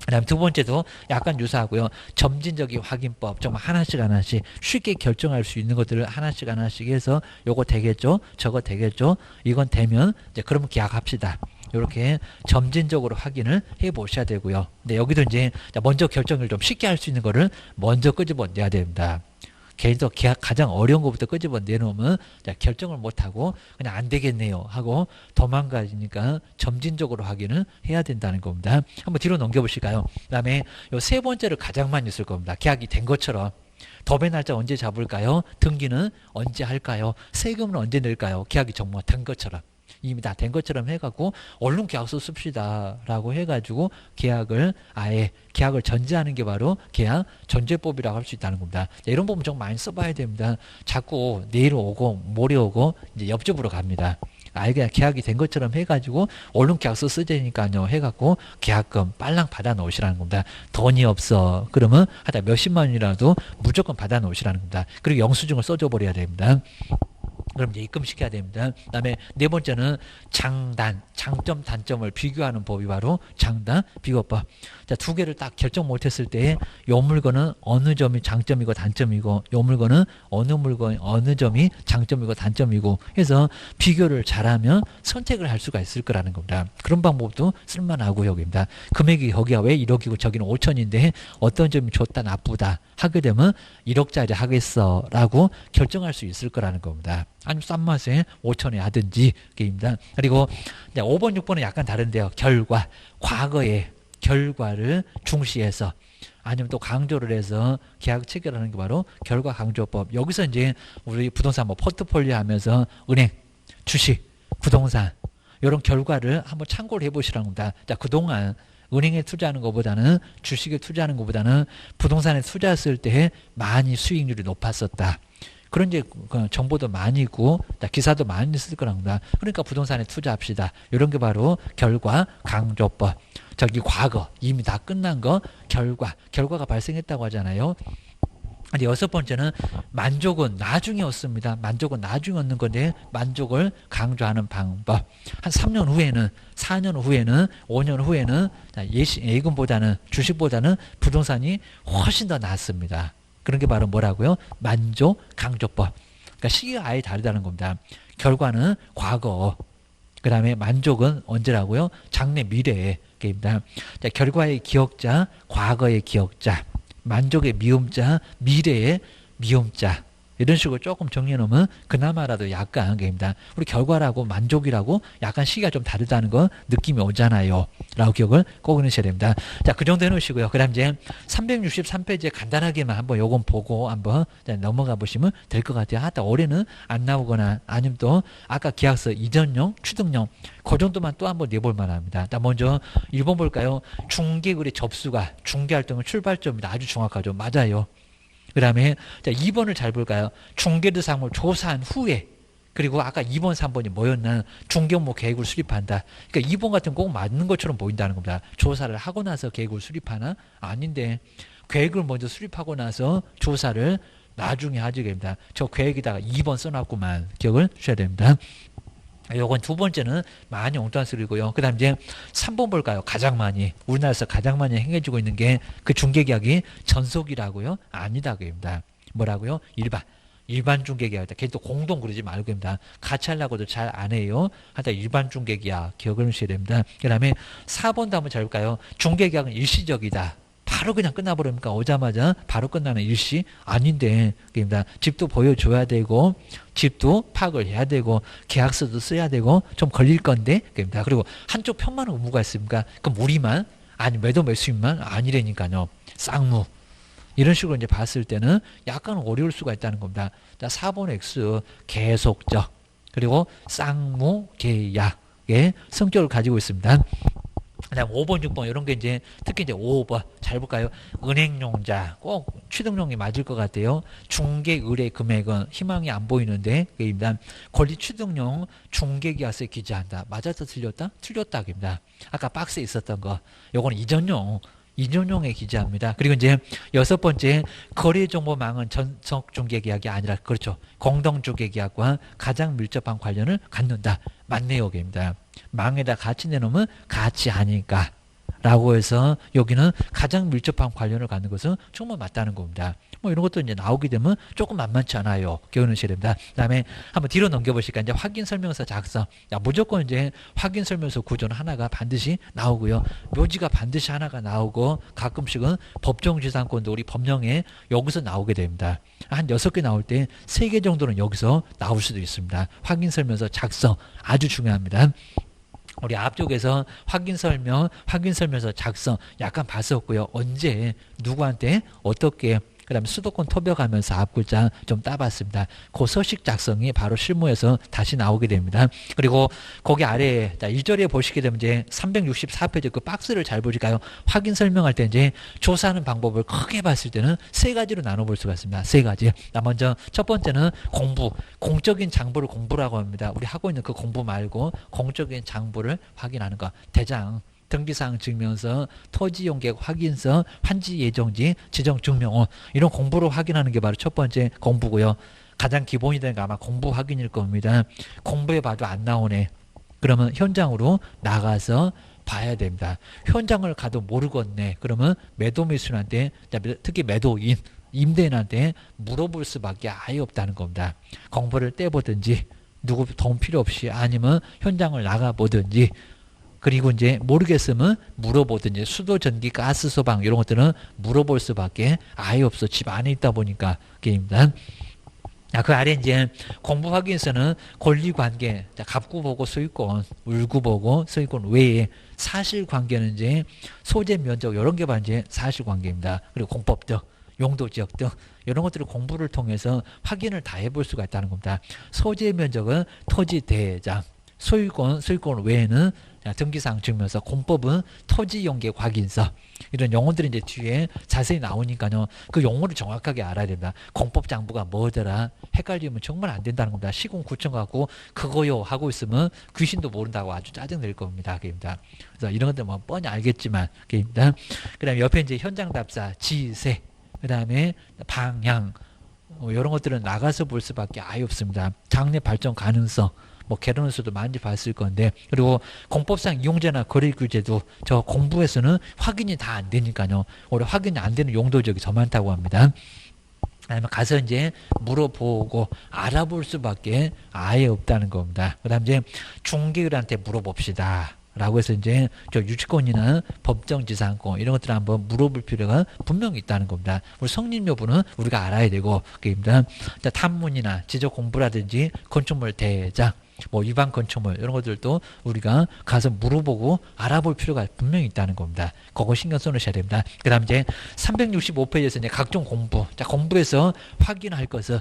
그 다음에 두 번째도 약간 유사하고요. 점진적인 확인법. 정말 하나씩 쉽게 결정할 수 있는 것들을 하나씩 해서 요거 되겠죠? 저거 되겠죠? 이건 되면 이제 그러면 계약합시다. 이렇게 점진적으로 확인을 해 보셔야 되고요. 근데 여기도 이제 먼저 결정을 좀 쉽게 할 수 있는 거를 먼저 끄집어내야 됩니다. 개인도 계약 가장 어려운 것부터 끄집어 내놓으면 결정을 못하고 그냥 안 되겠네요 하고 도망가니까 점진적으로 확인을 해야 된다는 겁니다. 한번 뒤로 넘겨보실까요? 그 다음에 요 세 번째를 가장 많이 쓸 겁니다. 계약이 된 것처럼 법의 날짜 언제 잡을까요? 등기는 언제 할까요? 세금은 언제 낼까요? 계약이 정말 된 것처럼, 이미 다 된 것처럼 해갖고 얼른 계약서 씁시다 라고 해가지고 아예 계약을 전제하는 게 바로 계약 전제법이라고 할 수 있다는 겁니다. 자, 이런 부분 좀 많이 써봐야 됩니다. 자꾸 내일 오고 모레 오고 이제 옆집으로 갑니다. 아예 그냥 계약이 된 것처럼 해가지고 얼른 계약서 쓰자니까요 해갖고 계약금 빨랑 받아 놓으시라는 겁니다. 돈이 없어 그러면 하다 몇십만 원이라도 무조건 받아 놓으시라는 겁니다. 그리고 영수증을 써줘 버려야 됩니다. 그럼 이제 입금시켜야 됩니다. 그다음에 네 번째는 장단, 장점, 단점을 비교하는 법이 바로 장단 비교법. 자, 두 개를 딱 결정 못했을 때 요 물건은 어느 점이 장점이고 단점이고 요 물건은 어느 점이 장점이고 단점이고 해서 비교를 잘하면 선택을 할 수가 있을 거라는 겁니다. 그런 방법도 쓸만하고 여기입니다. 금액이 여기가 왜 1억이고 저기는 5천인데 어떤 점이 좋다 나쁘다 하게 되면 1억짜리 하겠어 라고 결정할 수 있을 거라는 겁니다. 아니면 싼 맛에 5천에 하든지 게입니다. 그리고 이제 5번, 6번은 약간 다른데요. 결과, 과거의 결과를 중시해서 아니면 또 강조를 해서 계약 체결하는 게 바로 결과 강조법. 여기서 이제 우리 부동산 뭐 포트폴리오 하면서 은행, 주식, 부동산 이런 결과를 한번 참고를 해보시라는 겁니다. 자, 그동안 은행에 투자하는 것보다는 주식에 투자하는 것보다는 부동산에 투자했을 때 많이 수익률이 높았었다. 그런 이제 정보도 많이 있고 기사도 많이 있을 거랍니다. 그러니까 부동산에 투자합시다. 이런 게 바로 결과 강조법. 저기 과거 이미 다 끝난 거 결과가 발생했다고 하잖아요. 이제 여섯 번째는 만족은 나중에 얻습니다. 만족은 나중에 얻는 건데 만족을 강조하는 방법. 한 3년 후에는 4년 후에는 5년 후에는 예금보다는 주식보다는 부동산이 훨씬 더 낫습니다. 그런 게 바로 뭐라고요? 만족 강조법. 그러니까 시기가 아예 다르다는 겁니다. 결과는 과거, 그 다음에 만족은 언제라고요? 장래 미래에 입니다. 자, 결과의 기억자, 과거의 기억자, 만족의 미음자, 미래의 미음자. 이런 식으로 조금 정리해 놓으면 그나마라도 약간 게입니다. 우리 결과라고 만족이라고 약간 시기가 좀 다르다는 거 느낌이 오잖아요. 라고 기억을 꼭 해놓으셔야 됩니다. 자, 그 정도 해놓으시고요. 그 다음 이제 363페이지에 간단하게만 한번 요건 보고 한번 넘어가 보시면 될 것 같아요. 하다 올해는 안 나오거나 아니면 또 아까 계약서 이전용, 취득용 그 정도만 또 한번 내볼 만합니다. 먼저 1번 볼까요? 중개거래 접수가 중개활동의 출발점입니다. 아주 정확하죠. 맞아요. 그 다음에 2번을 잘 볼까요? 중개대상을 조사한 후에 그리고 아까 2번, 3번이 뭐였나? 중개업무 계획을 수립한다. 그러니까 2번 같은 꼭 맞는 것처럼 보인다는 겁니다. 조사를 하고 나서 계획을 수립하나? 아닌데 계획을 먼저 수립하고 나서 조사를 나중에 하게 됩니다. 저 계획에다가 2번 써놨구만. 기억을 주셔야 됩니다. 요건 두 번째는 많이 엉뚱한 소리고요. 그 다음 이제 3번 볼까요? 가장 많이 우리나라에서 가장 많이 행해지고 있는 게 그 중개계약이 전속이라고요? 아니다 그입니다. 뭐라고요? 일반 중개계약이다. 걔 또 공동 그러지 말고입니다. 같이 하려고도 잘 안 해요. 하다 일반 중개계약 기억을 하셔야 됩니다. 그 다음에 4번도 한번 잘 볼까요? 중개계약은 일시적이다. 바로 그냥 끝나버립니까? 오자마자 바로 끝나는 일시? 아닌데, 그입니다. 집도 보여줘야 되고, 집도 파악을 해야 되고, 계약서도 써야 되고, 좀 걸릴 건데, 그입니다. 그리고 한쪽 편만 의무가 있습니까? 그럼 우리만? 아니, 매도 매수인만? 아니라니까요. 쌍무. 이런 식으로 이제 봤을 때는 약간 어려울 수가 있다는 겁니다. 자, 4번 X, 계속적. 그리고 쌍무 계약의 성격을 가지고 있습니다. 그다음 5번, 6번 이런 게 이제 특히 이제 5번 잘 볼까요? 은행용자 꼭 취득용이 맞을 것 같아요. 중개 의뢰 금액은 희망이 안 보이는데 그입니다. 권리 취득용 중개계약서에 기재한다. 맞았다 틀렸다? 틀렸다 그입니다. 아까 박스에 있었던 거. 요거는 이전용에 기재합니다. 그리고 이제 여섯 번째 거래정보망은 전속 중개계약이 아니라 그렇죠. 공동중개계약과 가장 밀접한 관련을 갖는다. 맞네요. 입니다. 망에다 같이 내놓으면 같이 하니까 라고 해서 여기는 가장 밀접한 관련을 갖는 것은 정말 맞다는 겁니다. 뭐 이런 것도 이제 나오게 되면 조금 만만치 않아요. 기억하셔야 됩니다. 그 다음에 한번 뒤로 넘겨보실까? 이제 확인설명서 작성. 무조건 이제 확인설명서 구조는 하나가 반드시 나오고요. 묘지가 반드시 하나가 나오고 가끔씩은 법정지상권도 우리 법령에 여기서 나오게 됩니다. 한 6개 나올 때 3개 정도는 여기서 나올 수도 있습니다. 확인설명서 작성 아주 중요합니다. 우리 앞쪽에서 확인설명서 작성 약간 봤었고요. 언제 누구한테 어떻게 그 다음에 수도권 토벽하면서 앞글자 좀 따봤습니다. 그 서식 작성이 바로 실무에서 다시 나오게 됩니다. 그리고 거기 아래에 1절에 보시게 되면 이제 364페이지 그 박스를 잘 보실까요? 확인 설명할 때 이제 조사하는 방법을 크게 봤을 때는 3가지로 나눠볼 수가 있습니다. 3가지. 먼저 첫 번째는 공적인 장부를 공부라고 합니다. 우리 하고 있는 그 공부 말고 공적인 장부를 확인하는 거. 대장. 등기사항 증명서, 토지용계획 확인서, 환지 예정지, 지정 증명호 이런 공부를 확인하는 게 바로 첫 번째 공부고요. 가장 기본이 되는 게 아마 공부 확인일 겁니다. 공부해봐도 안 나오네. 그러면 현장으로 나가서 봐야 됩니다. 현장을 가도 모르겠네. 그러면 매도매수인한테, 특히 매도인, 임대인한테 물어볼 수밖에 아예 없다는 겁니다. 공부를 떼보든지 누구 도움 필요 없이 아니면 현장을 나가보든지, 그리고 이제 모르겠으면 물어보든지, 수도, 전기, 가스, 소방 이런 것들은 물어볼 수밖에 아예 없어. 집 안에 있다 보니까 게임입니다. 그 아래 이제 공부 확인서는 권리관계, 갑구 보고 소유권, 울구 보고 소유권 외에 사실관계는 이제 소재 면적 이런 게 바로 이제 사실관계입니다. 그리고 공법 등, 용도 지역 등 이런 것들을 공부를 통해서 확인을 다 해볼 수가 있다는 겁니다. 소재 면적은 토지 대장, 소유권 외에는 등기사항 증명서, 공법은 토지용계 확인서, 이런 용어들이 이제 뒤에 자세히 나오니까요. 그 용어를 정확하게 알아야 됩니다. 공법장부가 뭐더라 헷갈리면 정말 안 된다는 겁니다. 시공구청 갖고 그거요 하고 있으면 귀신도 모른다고 아주 짜증낼 겁니다. 그입니다. 그래서 이런 것들 뭐 뻔히 알겠지만 그입니다. 그다음에 옆에 이제 현장 답사, 지세, 그다음에 방향, 이런 것들은 나가서 볼 수밖에 아예 없습니다. 장래 발전 가능성, 뭐 개론에서도 많이 봤을 건데, 그리고 공법상 이용제나 거래 규제도 저 공부에서는 확인이 다 안 되니까요. 오히려 확인이 안 되는 용도적이 더 많다고 합니다. 아니면 가서 이제 물어보고 알아볼 수밖에 아예 없다는 겁니다. 그다음 이제 중개인한테 물어봅시다. 라고 해서 이제 저 유치권이나 법정지상권 이런 것들을 한번 물어볼 필요가 분명히 있다는 겁니다. 우리 성립 여부는 우리가 알아야 되고, 그입니다. 탐문이나 지적 공부라든지 건축물 대장, 뭐 위반 건축물 이런 것들도 우리가 가서 물어보고 알아볼 필요가 분명히 있다는 겁니다. 그거 신경 써놓으셔야 됩니다. 그 다음 이제 365페이지에서 이제 각종 공부, 공부에서 확인할 것을,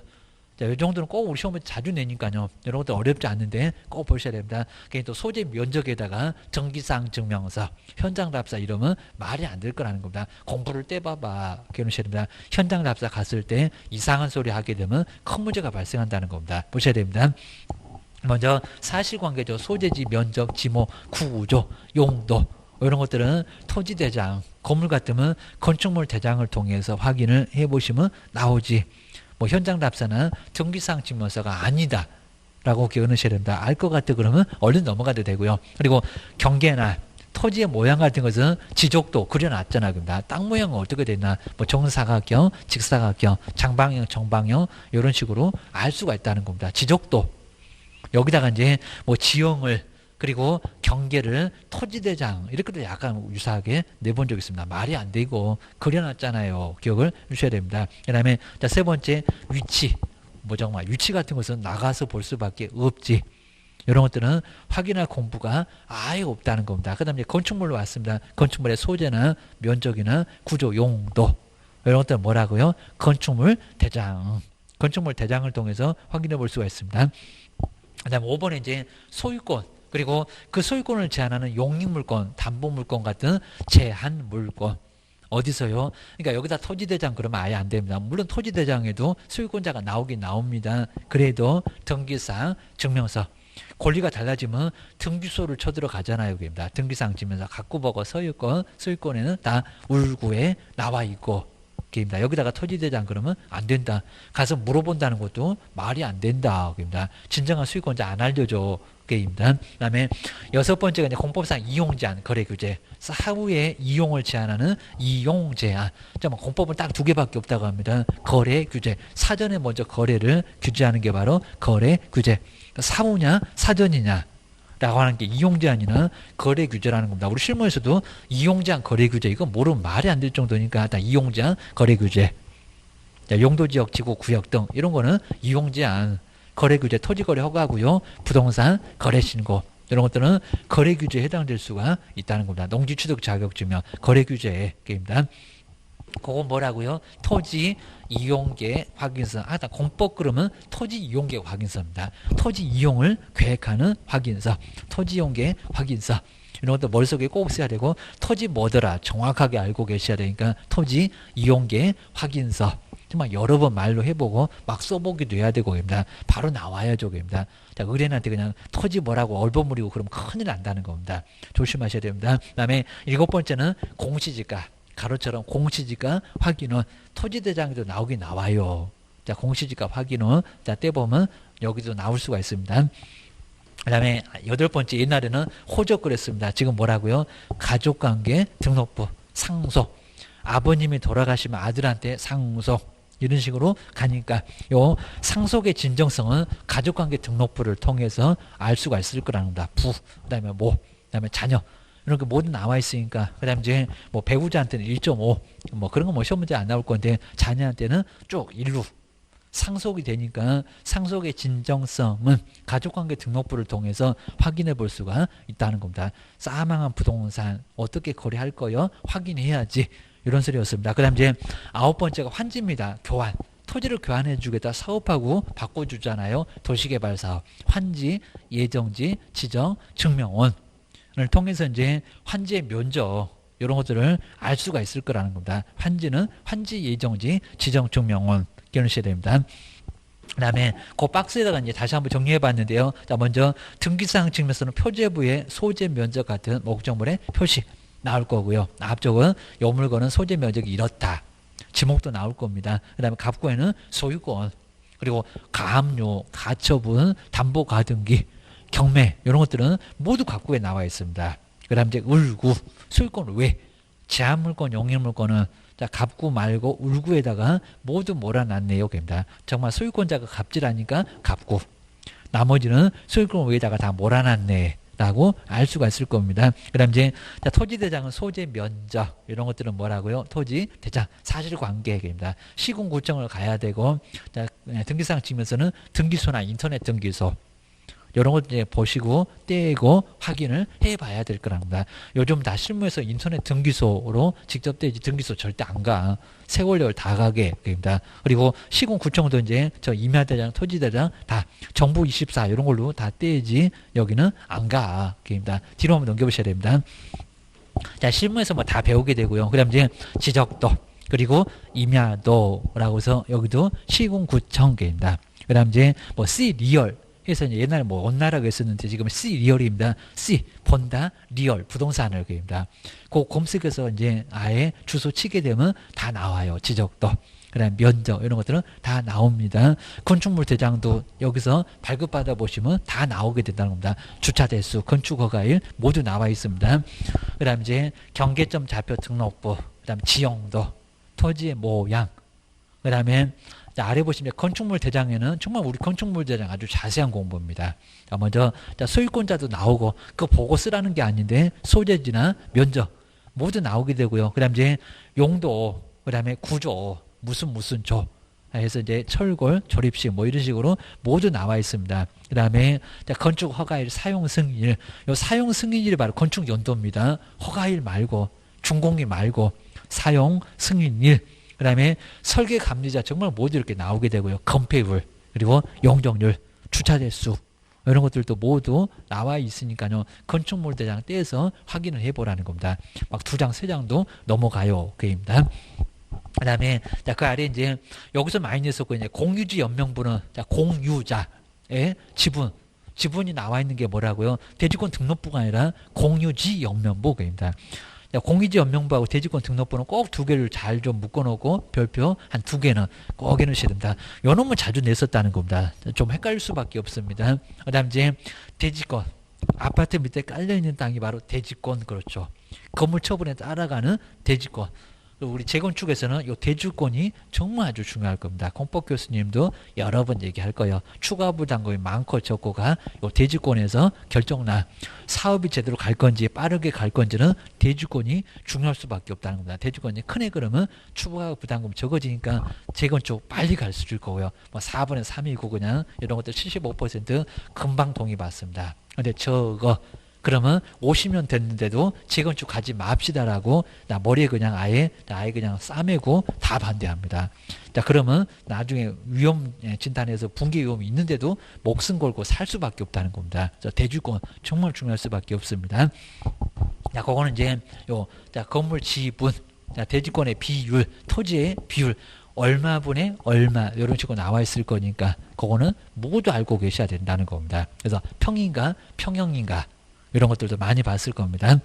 이 정도는 꼭 우리 시험에 자주 내니까요. 이런 것도 어렵지 않는데 꼭 보셔야 됩니다. 또 소재 면적에다가 전기사항 증명서, 현장 답사 이러면 말이 안 될 거라는 겁니다. 공부를 떼봐봐. 기억하셔야 됩니다. 현장 답사 갔을 때 이상한 소리 하게 되면 큰 문제가 발생한다는 겁니다. 보셔야 됩니다. 먼저 사실관계죠. 소재지, 면적, 지모, 구조, 용도 이런 것들은 토지대장, 건물 같으면 건축물 대장을 통해서 확인을 해보시면 나오지. 뭐 현장 답사는 전기사항 증명서가 아니다 라고 기억하셔야 됩니다. 알 것 같아 그러면 얼른 넘어가도 되고요. 그리고 경계나 토지의 모양 같은 것은 지적도 그려놨잖아요. 그러니까 땅 모양은 어떻게 되나, 뭐 정사각형, 직사각형, 장방형, 정방형 이런 식으로 알 수가 있다는 겁니다. 지적도 여기다가 이제 뭐 지형을, 그리고 경계를 토지대장 이렇게도 약간 유사하게 내본 적이 있습니다. 말이 안 되고 그려놨잖아요. 기억을 주셔야 됩니다. 그 다음에 세 번째 위치, 뭐 정말 위치 같은 것은 나가서 볼 수밖에 없지. 이런 것들은 확인할 공부가 아예 없다는 겁니다. 그 다음에 건축물로 왔습니다. 건축물의 소재나 면적이나 구조, 용도 이런 것들은 뭐라고요? 건축물 대장. 건축물 대장을 통해서 확인해 볼 수가 있습니다. 그 다음에 5번에 이제 소유권, 그리고 그 소유권을 제한하는 용익물권, 담보물권 같은 제한물권. 어디서요? 그러니까 여기다 토지대장 그러면 아예 안 됩니다. 물론 토지대장에도 소유권자가 나오긴 나옵니다. 그래도 등기상 증명서. 권리가 달라지면 등기소를 쳐들어가잖아요. 그입니다. 등기상 증명서 갖고 보고 소유권에는 다 울구에 나와 있고. 입니다. 여기다가 토지대장 그러면 안 된다. 가서 물어본다는 것도 말이 안 된다. 입니다. 진정한 수익권자 안 알려줘. 입니다. 그 다음에 6번째가 이제 공법상 이용 제한 거래 규제. 사후에 이용을 제한하는 이용 제한. 공법은 딱 2개밖에 없다고 합니다. 거래 규제. 사전에 먼저 거래를 규제하는 게 바로 거래 규제. 사후냐 사전이냐 라고 하는 게 이용 제한이나 거래 규제라는 겁니다. 우리 실무에서도 이용 제한 거래 규제 이거 모르면 말이 안 될 정도니까 다 이용 제한 거래 규제. 용도 지역, 지구, 구역 등 이런 거는 이용 제한 거래 규제, 토지 거래 허가고요. 부동산 거래 신고 이런 것들은 거래 규제에 해당될 수가 있다는 겁니다. 농지 취득 자격 증명 거래 규제입니다. 그건 뭐라고요? 토지 이용계 확인서. 공법 그러면 토지 이용계 확인서입니다. 토지 이용을 계획하는 확인서, 토지 이용계 확인서. 이런 것도 머릿속에 꼭 써야 되고, 토지 뭐더라 정확하게 알고 계셔야 되니까 토지 이용계 확인서. 정말 여러 번 말로 해보고 막 써보기도 해야 되고 입니다. 바로 나와야죠. 입니다. 자, 의뢰인한테 그냥 토지 뭐라고 얼버무리고 그러면 큰일 난다는 겁니다. 조심하셔야 됩니다. 그 다음에 7번째는 공시지가. 가로처럼 공시지가 확인은 토지대장에도 나오긴 나와요. 자, 공시지가 확인은 자, 떼보면 여기도 나올 수가 있습니다. 그 다음에 8번째, 옛날에는 호적 그랬습니다. 지금 뭐라고요? 가족관계 등록부 상속. 아버님이 돌아가시면 아들한테 상속. 이런 식으로 가니까 요 상속의 진정성은 가족관계 등록부를 통해서 알 수가 있을 거라는 겁니다. 부, 그다음에 모, 그다음에 자녀 이런 게 모두 나와 있으니까 그다음에 이제 뭐 배우자한테는 1.5 뭐 그런 거 뭐 시험 문제 안 나올 건데 자녀한테는 쭉 1루 상속이 되니까 상속의 진정성은 가족관계 등록부를 통해서 확인해 볼 수가 있다는 겁니다. 사망한 부동산 어떻게 거래할 거요? 확인해야지. 이런 소리였습니다. 그 다음 이제 9번째가 환지입니다. 교환. 토지를 교환해 주겠다. 사업하고 바꿔주잖아요. 도시개발사업. 환지, 예정지, 지정, 증명원을 통해서 이제 환지의 면적 이런 것들을 알 수가 있을 거라는 겁니다. 환지는 환지, 예정지, 지정, 증명원 기억하셔야 됩니다. 그 다음에 그 박스에다가 이제 다시 한번 정리해 봤는데요. 자, 먼저 등기사항 측면에서는 표제부의 소재 면적 같은 목적물의 표시. 나올 거고요. 앞쪽은 요 물건은 소재 면적이 이렇다. 지목도 나올 겁니다. 그 다음에 갑구에는 소유권, 그리고 가압류, 가처분, 담보가등기, 경매 이런 것들은 모두 갑구에 나와 있습니다. 그 다음에 이제 을구, 소유권 외, 제한물권, 용익물권은 자, 갑구 말고 을구에다가 모두 몰아놨네요. 입니다. 정말 소유권자가 갑질하니까 갑구. 나머지는 소유권 외에다가 다 몰아놨네. 라고 알 수가 있을 겁니다. 그 다음 이제 토지대장은 소재 면적 이런 것들은 뭐라고요? 토지대장 사실관계입니다. 시군구청을 가야 되고 자, 등기사항 측면에서는 등기소나 인터넷 등기소 이런 것 이제 보시고 떼고 확인을 해봐야 될 거랍니다. 요즘 다 실무에서 인터넷 등기소로 직접 떼지 등기소 절대 안 가. 세월열 다 가게 됩니다. 그리고 시군구청도 이제 저 임야대장, 토지대장 다 정부 24 이런 걸로 다 떼지 여기는 안 가. 됩니다. 뒤로 한번 넘겨보셔야 됩니다. 자, 실무에서 뭐 다 배우게 되고요. 그다음 이제 지적도 그리고 임야도라고 해서 여기도 시군구청입니다. 그다음 이제 뭐 C 리얼 해서 옛날에 뭐 원나라고 했었는데 지금 C 리얼입니다. C 본다 리얼 부동산을 그립니다. 그 검색해서 이제 아예 주소 치게 되면 다 나와요. 지적도 그다음 면적 이런 것들은 다 나옵니다. 건축물 대장도 여기서 발급받아 보시면 다 나오게 된다는 겁니다. 주차 대수, 건축 허가일 모두 나와 있습니다. 그다음 이제 경계점 좌표 등록부, 그다음 지형도, 토지의 모양, 그다음에 자, 아래 보시면 건축물 대장에는 정말 우리 건축물 대장 아주 자세한 공부입니다. 자, 먼저 자, 소유권자도 나오고 그거 보고 쓰라는 게 아닌데 소재지나 면적 모두 나오게 되고요. 그다음 이제 용도, 그다음에 구조, 무슨 조 해서 이제 철골, 조립식 뭐 이런 식으로 모두 나와 있습니다. 그다음에 건축 허가일, 사용 승인일. 요 사용 승인일이 바로 건축 연도입니다. 허가일 말고 준공일 말고 사용 승인일. 그 다음에 설계 감리자 정말 모두 이렇게 나오게 되고요. 건폐율, 그리고 용적률, 주차 대수 이런 것들도 모두 나와 있으니까요. 건축물 대장 떼서 확인을 해보라는 겁니다. 막 2장, 3장도 넘어가요. 그입니다. 그 다음에 그 아래 이제 여기서 많이 냈었고 이제 공유지 연명부는 공유자의 지분이 나와 있는 게 뭐라고요? 대지권 등록부가 아니라 공유지 연명부입니다. 공유지 연명부하고 대지권 등록부는 꼭 2개를 잘 좀 묶어놓고 별표 한 2개는 꼭 해놓으셔야 됩니다. 요 놈은 자주 냈었다는 겁니다. 좀 헷갈릴 수밖에 없습니다. 그 다음 이제 대지권. 아파트 밑에 깔려있는 땅이 바로 대지권 그렇죠. 건물 처분에 따라가는 대지권. 우리 재건축에서는 이 대주권이 정말 아주 중요할 겁니다. 공법 교수님도 여러 번 얘기할 거예요. 추가 부담금이 많고 적고가 이 대주권에서 결정나 사업이 제대로 갈 건지 빠르게 갈 건지는 대주권이 중요할 수밖에 없다는 겁니다. 대주권이 크네 그러면 추가 부담금 적어지니까 재건축 빨리 갈 수 있을 거고요. 뭐 4분의 3이고 그냥 이런 것들 75% 금방 동의받습니다. 근데 저거 그러면 50년 됐는데도 재건축 가지 맙시다라고 나 머리에 그냥 아예 그냥 싸매고 다 반대합니다. 자, 그러면 나중에 위험 진단에서 붕괴 위험이 있는데도 목숨 걸고 살 수밖에 없다는 겁니다. 대주권 정말 중요할 수밖에 없습니다. 자, 그거는 이제 건물 지분, 대지권의 비율, 토지의 비율 얼마분의 얼마 이런 식으로 나와 있을 거니까 그거는 모두 알고 계셔야 된다는 겁니다. 그래서 평인가 평형인가 이런 것들도 많이 봤을 겁니다.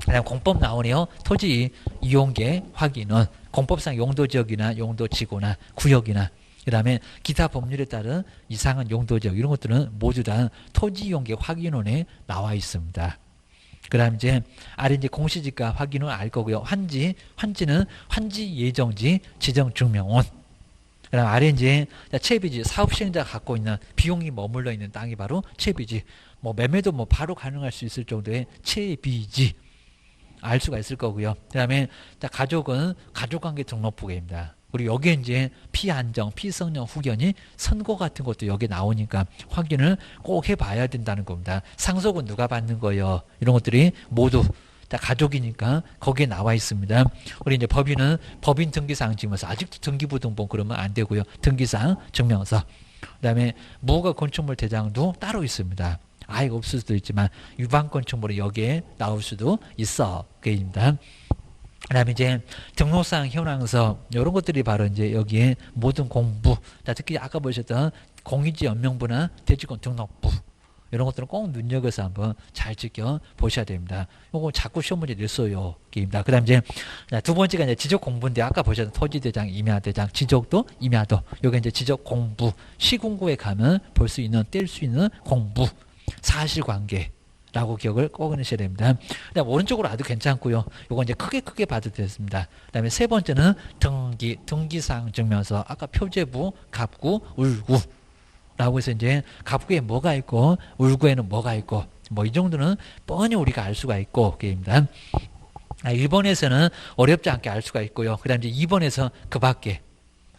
그다음 공법 나오네요. 토지 이용계 확인은 공법상 용도지역이나 용도지구나 구역이나 그 다음에 기타 법률에 따른 이상한 용도지역 이런 것들은 모두 다 토지이용계 확인원에 나와 있습니다. 그 다음 이제 아래 이제 공시지가 확인은 알 거고요. 환지는 환지 예정지 지정 증명원. 그 다음 아래 이제 채비지 사업 시행자가 갖고 있는 비용이 머물러 있는 땅이 바로 채비지. 뭐 매매도 뭐 바로 가능할 수 있을 정도의 채비지 알 수가 있을 거고요. 그 다음에 가족은 가족관계 등록부계입니다. 그리고 여기에 이제 피한정, 피성령 후견이 선고 같은 것도 여기에 나오니까 확인을 꼭 해봐야 된다는 겁니다. 상속은 누가 받는 거예요? 이런 것들이 모두 다 가족이니까 거기에 나와 있습니다. 우리 이제 법인은 법인 등기사항 증명서, 아직도 등기부등본 그러면 안 되고요. 등기사항 증명서. 그다음에 무허가 건축물 대장도 따로 있습니다. 아예 없을 수도 있지만 유방 건축물이 여기에 나올 수도 있어. 그입니다. 그다음에 이제 등록상 현황서 이런 것들이 바로 이제 여기에 모든 공부, 특히 아까 보셨던 공인지 연명부나 대지권 등록부 이런 것들은 꼭 눈여겨서 한번 잘 지켜 보셔야 됩니다. 요거 자꾸 시험 문제 냈어요. 입니다. 그다음 이제 두 번째가 이제 지적 공부인데 아까 보셨던 토지대장, 임야대장, 지적도, 임야도. 요게 이제 지적 공부, 시군구에 가면 볼 수 있는 뗄 수 있는 공부, 사실관계. 라고 기억을 꼭 하셔야 됩니다. 그다음 오른쪽으로 아도 괜찮고요. 요거 이제 크게 봐도 되겠습니다. 그다음에 세 번째는 등기사항 증명서. 아까 표제부, 갑구, 울구. 라고 해서 이제 갑구에 뭐가 있고 울구에는 뭐가 있고 뭐 이 정도는 뻔히 우리가 알 수가 있고 그입니다. 1번에서는 어렵지 않게 알 수가 있고요. 그다음 이제 2번에서 그 밖에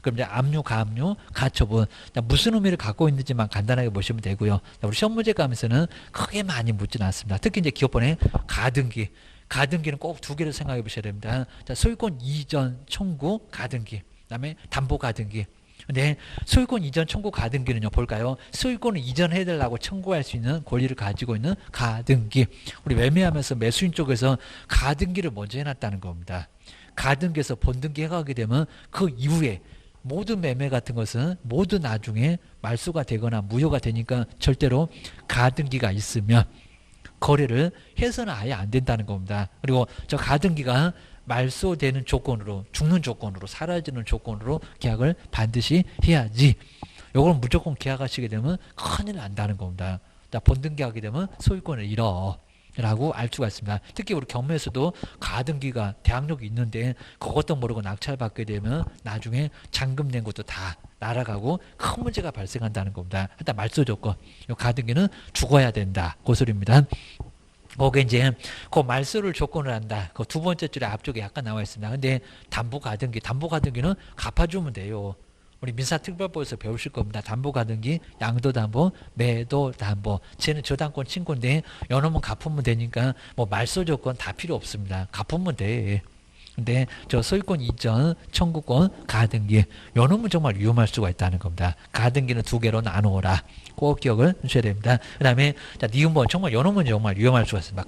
그럼 이제 압류, 가압류, 가처분 무슨 의미를 갖고 있는지만 간단하게 보시면 되고요. 우리 시험 문제 가면서는 크게 많이 묻지는 않습니다. 특히 이제 기업번에 가등기, 가등기는 꼭 두 개를 생각해 보셔야 됩니다. 자, 소유권 이전 청구 가등기, 그다음에 담보 가등기. 근데 소유권 이전 청구 가등기는요, 볼까요? 소유권을 이전해달라고 청구할 수 있는 권리를 가지고 있는 가등기. 우리 매매하면서 매수인 쪽에서 가등기를 먼저 해놨다는 겁니다. 가등기에서 본등기 해가게 되면 그 이후에 모든 매매 같은 것은 모두 나중에 말소가 되거나 무효가 되니까 절대로 가등기가 있으면 거래를 해서는 아예 안 된다는 겁니다. 그리고 저 가등기가 말소되는 조건으로, 죽는 조건으로, 사라지는 조건으로 계약을 반드시 해야지. 요걸 무조건 계약하시게 되면 큰일 난다는 겁니다. 본등기하게 되면 소유권을 잃어. 라고 알 수가 있습니다. 특히 우리 경매에서도 가등기가 대항력이 있는데 그것도 모르고 낙찰받게 되면 나중에 잔금 낸 것도 다 날아가고 큰 문제가 발생한다는 겁니다. 일단 말소 조건, 이 가등기는 죽어야 된다. 그 소리입니다. 거기에 이제 그 말소를 조건을 한다. 그 두 번째 줄에 앞쪽에 약간 나와 있습니다. 근데 담보 가등기는 갚아주면 돼요. 우리 민사특별법에서 배우실 겁니다. 담보가등기, 양도담보, 매도담보. 쟤는 저당권 친구인데 요놈은 갚으면 되니까 뭐 말소 조건 다 필요 없습니다. 갚으면 돼. 근데 저 소유권 이전 청구권 가등기 요놈은 정말 위험할 수가 있다는 겁니다. 가등기는 두 개로 나누어라. 꼭 기억을 하셔야 됩니다. 그 다음에 니은번 정말 요놈은 정말 위험할 수가 있습니다.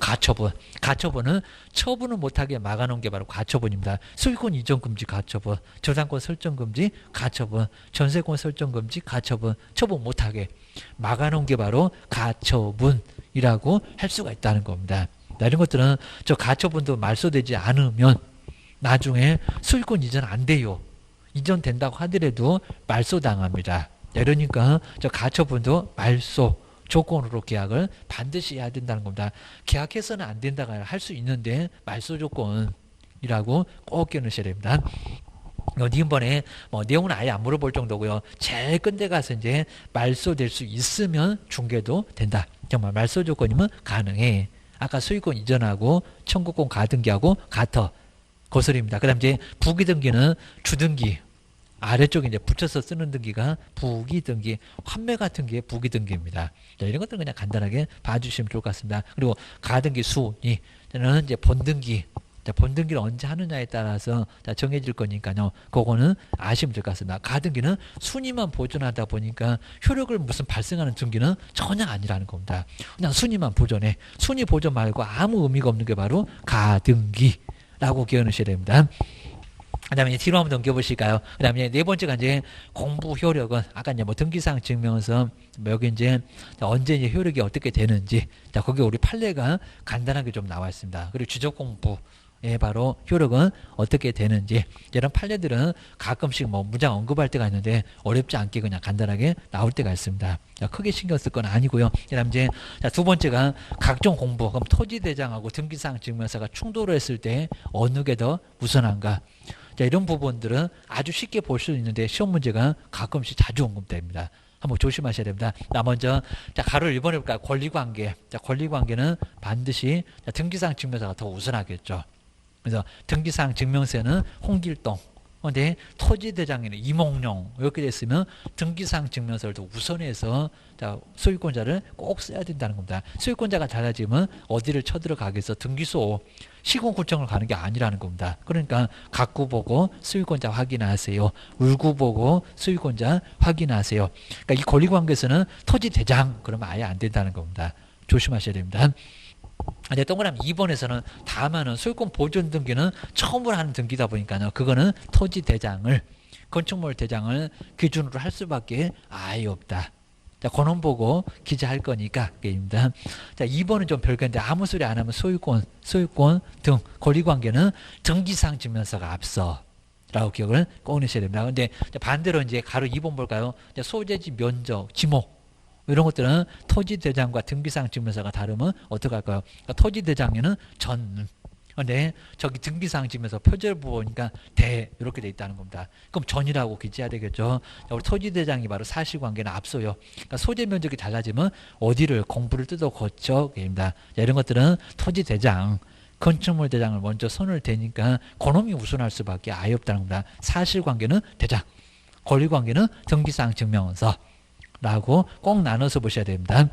가처분은 처분을 못하게 막아놓은 게 바로 가처분입니다. 소유권 이전 금지 가처분, 저당권 설정 금지 가처분, 전세권 설정 금지 가처분, 처분 못하게 막아놓은 게 바로 가처분이라고 할 수가 있다는 겁니다. 이런 것들은 저 가처분도 말소되지 않으면 나중에 소유권 이전 안 돼요. 이전된다고 하더라도 말소당합니다. 이러니까 저 가처분도 말소 조건으로 계약을 반드시 해야 된다는 겁니다. 계약해서는 안 된다고 할 수 있는데 말소 조건이라고 꼭 기억하셔야 됩니다. 니은번에 뭐 내용은 아예 안 물어볼 정도고요. 제일 끝에 가서 이제 말소될 수 있으면 중개도 된다. 정말 말소 조건이면 가능해. 아까 소유권 이전하고 청구권 가등기하고 같아. 거슬입니다. 그 다음 이제 부기등기는 주등기. 아래쪽에 이제 붙여서 쓰는 등기가 부기등기, 환매 같은 게 부기등기입니다. 이런 것들은 그냥 간단하게 봐주시면 좋을 것 같습니다. 그리고 가등기 순위는 이제 본등기. 본등기를 언제 하느냐에 따라서 정해질 거니까요. 그거는 아시면 될 것 같습니다. 가등기는 순위만 보존하다 보니까 효력을 무슨 발생하는 등기는 전혀 아니라는 겁니다. 그냥 순위만 보존해. 순위 보존 말고 아무 의미가 없는 게 바로 가등기라고 기억하셔야 됩니다. 그 다음에 뒤로 한번 넘겨보실까요? 그 다음에 네 번째가 이제 공부 효력은 아까 이제 뭐 등기사항 증명서 여기 이제 언제 이제 효력이 어떻게 되는지 거기 우리 판례가 간단하게 좀 나와 있습니다. 그리고 주적 공부 바로 효력은 어떻게 되는지 이런 판례들은 가끔씩 뭐 문장 언급할 때가 있는데 어렵지 않게 그냥 간단하게 나올 때가 있습니다. 자, 크게 신경 쓸 건 아니고요. 그다음 이제 두 번째가 각종 공부. 그럼 토지대장하고 등기사항 증명서가 충돌을 했을 때 어느 게 더 우선한가? 자, 이런 부분들은 아주 쉽게 볼 수 있는데 시험 문제가 가끔씩 자주 언급됩니다. 한번 조심하셔야 됩니다. 먼저 가로 1번 해볼까요? 권리관계. 자, 권리관계는 반드시 등기사항 증명서가 더 우선하겠죠. 그래서 등기사항 증명서에는 홍길동, 근데 토지대장에는 이몽룡 이렇게 됐으면 등기사항 증명서를 더 우선해서 소유권자를 꼭 써야 된다는 겁니다. 소유권자가 달라지면 어디를 쳐들어가게 해서 등기소 시군구청을 가는 게 아니라는 겁니다. 그러니까 각구 보고 소유권자 확인하세요. 울구 보고 소유권자 확인하세요. 그러니까 이 권리관계에서는 토지대장 그러면 아예 안 된다는 겁니다. 조심하셔야 됩니다. 근데 동그라미 2번에서는 다만은 소유권 보존 등기는 처음으로 하는 등기다 보니까요. 그거는 토지대장을 건축물 대장을 기준으로 할 수밖에 아예 없다. 자, 권원 보고 기재할 거니까 게임입니다. 자, 2번은 좀 별건데 아무 소리 안 하면 소유권 등 권리관계는 등기사항 증명서가 앞서. 라고 기억을 꼭 내셔야 됩니다. 근데 반대로 이제 가로 2번 볼까요? 소재지 면적, 지목 이런 것들은 토지대장과 등기사항 증명서가 다르면 어떻게 할까요? 그러니까 토지대장에는 전, 근데 저기 등기사항 증명서 표절 보니까 대 이렇게 돼 있다는 겁니다. 그럼 전이라고 기재해야 되겠죠. 우리 토지대장이 바로 사실관계는 앞서요. 그러니까 소재 면적이 달라지면 어디를 공부를 뜯어 고쳐 입니다. 이런 것들은 토지대장, 건축물 대장을 먼저 손을 대니까 그놈이 우선할 수밖에 아예 없다는 겁니다. 사실관계는 대장, 권리관계는 등기사항 증명서. 라고 꼭 나눠서 보셔야 됩니다.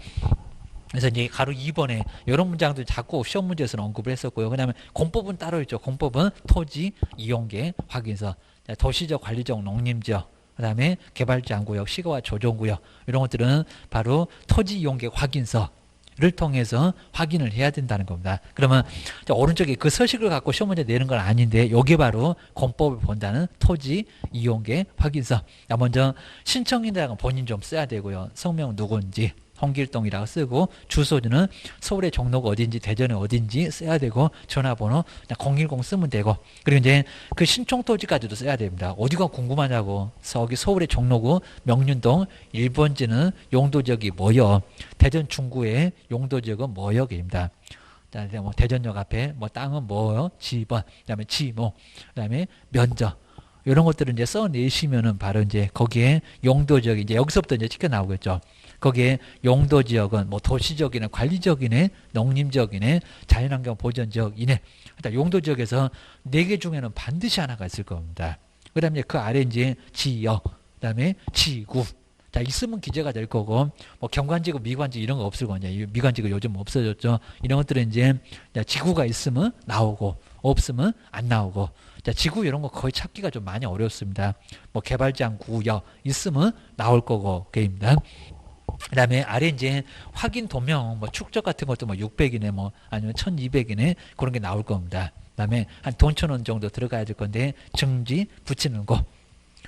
그래서 이제 가로 2번에 이런 문장들 자꾸 시험 문제에서는 언급을 했었고요. 그 다음에 공법은 따로 있죠. 공법은 토지 이용계 확인서, 도시적 관리적 농림지역, 그 다음에 개발제한구역, 시가와 조정구역 이런 것들은 바로 토지 이용계 확인서 를 통해서 확인을 해야 된다는 겁니다. 그러면 오른쪽에 그 서식을 갖고 시험 문제 내는 건 아닌데 이게 바로 공법을 본다는 토지 이용계 확인서. 먼저 신청인이라는 본인 좀 써야 되고요. 성명 누군지 홍길동이라고 쓰고 주소는 서울의 종로가 어딘지 대전에 어딘지 써야 되고 전화번호 010 쓰면 되고 그리고 이제 그 신청 토지까지도 써야 됩니다. 어디가 궁금하냐고. 저기 서울의 종로구 명륜동 1번지는 용도지역이 뭐여. 대전 중구의 용도지역은 뭐여입니다. 뭐 대전역 앞에 뭐 땅은 뭐요? 지번, 그다음에 지목, 그다음에 면적. 이런 것들을 이제 써내시면은 바로 이제 거기에 용도지역이 이제 여기서부터 이제 찍혀 나오겠죠. 거기에 용도지역은 뭐 도시적이네, 관리적이네, 농림지역이네, 자연환경 보전지역이네. 일단 용도지역에서 4개 중에는 반드시 하나가 있을 겁니다. 그 다음에 그 아래 이제 지역, 그 다음에 지구. 자, 있으면 기재가 될 거고, 뭐 경관지구, 미관지구 이런 거 없을 거냐. 미관지구 요즘 없어졌죠. 이런 것들은 이제 지구가 있으면 나오고, 없으면 안 나오고. 자, 지구 이런 거 거의 찾기가 좀 많이 어렵습니다. 뭐 개발제한 구역 있으면 나올 거고, 게임입니다. 그 다음에 아래 이제 확인 도명, 뭐 축적 같은 것도 뭐 600이네, 뭐 아니면 1200이네, 그런 게 나올 겁니다. 그 다음에 한 돈 1,000원 정도 들어가야 될 건데, 증지 붙이는 거.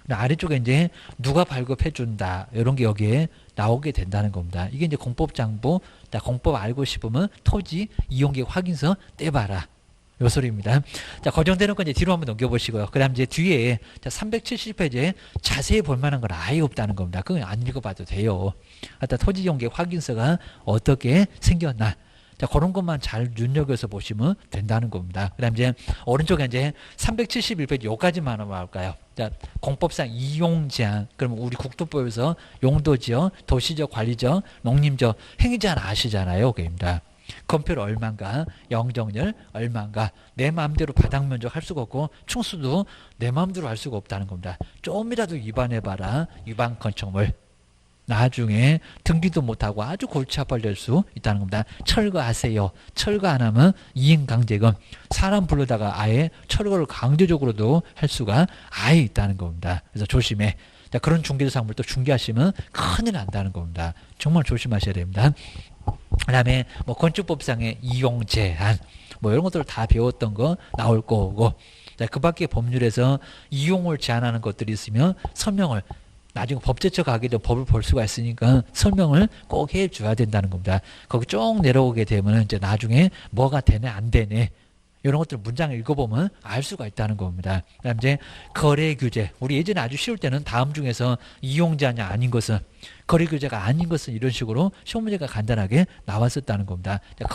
아래쪽에 이제 누가 발급해준다, 이런 게 여기에 나오게 된다는 겁니다. 이게 이제 공법장부, 공법 알고 싶으면 토지 이용계획 확인서 떼봐라. 요 소리입니다. 자, 거정되는 건 이제 뒤로 한번 넘겨보시고요. 그 다음 이제 뒤에 370페이지에 자세히 볼 만한 건 아예 없다는 겁니다. 그건 안 읽어봐도 돼요. 일단 토지 이용계획 확인서가 어떻게 생겼나. 자, 그런 것만 잘 눈여겨서 보시면 된다는 겁니다. 그 다음 이제 오른쪽에 이제 371페이지 요까지만 한번 볼까요? 자, 공법상 이용 제한. 그러면 우리 국토법에서 용도지역, 도시적, 관리적, 농림적, 행위제한 아시잖아요. 그입니다. 건폐율 얼마인가, 영정률 얼마인가, 내 마음대로 바닥 면적 할 수가 없고 충수도 내 마음대로 할 수가 없다는 겁니다. 좀이라도 위반해봐라. 위반 건축물. 나중에 등기도 못하고 아주 골치 아파질 수 있다는 겁니다. 철거하세요. 철거 안 하면 이행강제금. 사람 불러다가 아예 철거를 강제적으로도 할 수가 아예 있다는 겁니다. 그래서 조심해. 자, 그런 중개사항을 또 중개하시면 큰일 난다는 겁니다. 정말 조심하셔야 됩니다. 그 다음에 뭐 건축법상의 이용 제한 뭐 이런 것들을 다 배웠던 거 나올 거고, 자, 그 밖에 법률에서 이용을 제한하는 것들이 있으면 설명을 나중에 법제처 가게 되면 법을 볼 수가 있으니까 설명을 꼭 해줘야 된다는 겁니다. 거기 쭉 내려오게 되면 이제 나중에 뭐가 되네 안 되네 이런 것들 문장을 읽어보면 알 수가 있다는 겁니다. 그다음 이제 거래 규제. 우리 예전에 아주 쉬울 때는 다음 중에서 이용자냐 아닌 것은 거래 규제가 아닌 것은 이런 식으로 시험 문제가 간단하게 나왔었다는 겁니다. 자,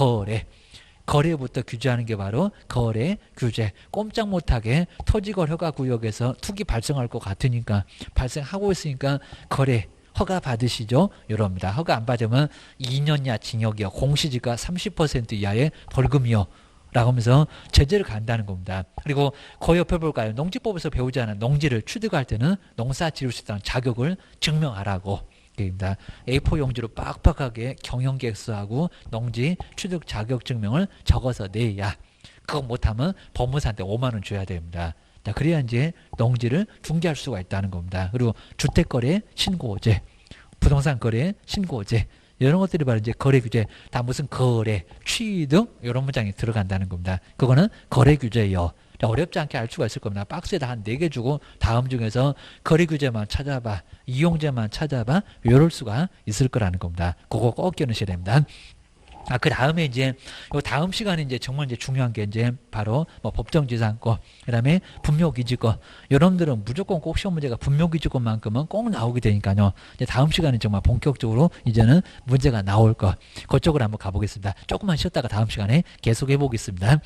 거래부터 규제하는 게 바로 거래 규제. 꼼짝 못하게 토지거 허가 구역에서 투기 발생할 것 같으니까 발생하고 있으니까 거래 허가 받으시죠? 이럽니다. 허가 안 받으면 2년이야 징역이요. 공시지가 30% 이하의 벌금이요. 라고 하면서 제재를 간다는 겁니다. 그리고 그 옆에 볼까요? 농지법에서 배우지 않은 농지를 취득할 때는 농사 지을 수 있다는 자격을 증명하라고. 입니다. A4 용지로 빡빡하게 경영계획서하고 농지 취득 자격 증명을 적어서 내야. 그거 못하면 법무사한테 5만 원 줘야 됩니다. 자, 그래야 이제 농지를 중개할 수가 있다는 겁니다. 그리고 주택거래 신고제, 부동산 거래 신고제 이런 것들이 바로 이제 거래 규제. 다 무슨 거래, 취득 이런 문장이 들어간다는 겁니다. 그거는 거래 규제예요. 어렵지 않게 알 수가 있을 겁니다. 박스에다 한 4개 주고 다음 중에서 거래 규제만 찾아봐, 이용제만 찾아봐 이럴 수가 있을 거라는 겁니다. 그거 꼭 끼워넣으셔야 됩니다. 그 다음에 이제 요 다음 시간에 이제 정말 이제 중요한 게 이제 바로 뭐 법정지상권, 그다음에 분묘기지권. 여러분들은 무조건 꼭 시험 문제가 분묘기지권만큼은 꼭 나오게 되니까요. 이제 다음 시간에 정말 본격적으로 이제는 문제가 나올 거. 그쪽으로 한번 가보겠습니다. 조금만 쉬었다가 다음 시간에 계속 해보겠습니다.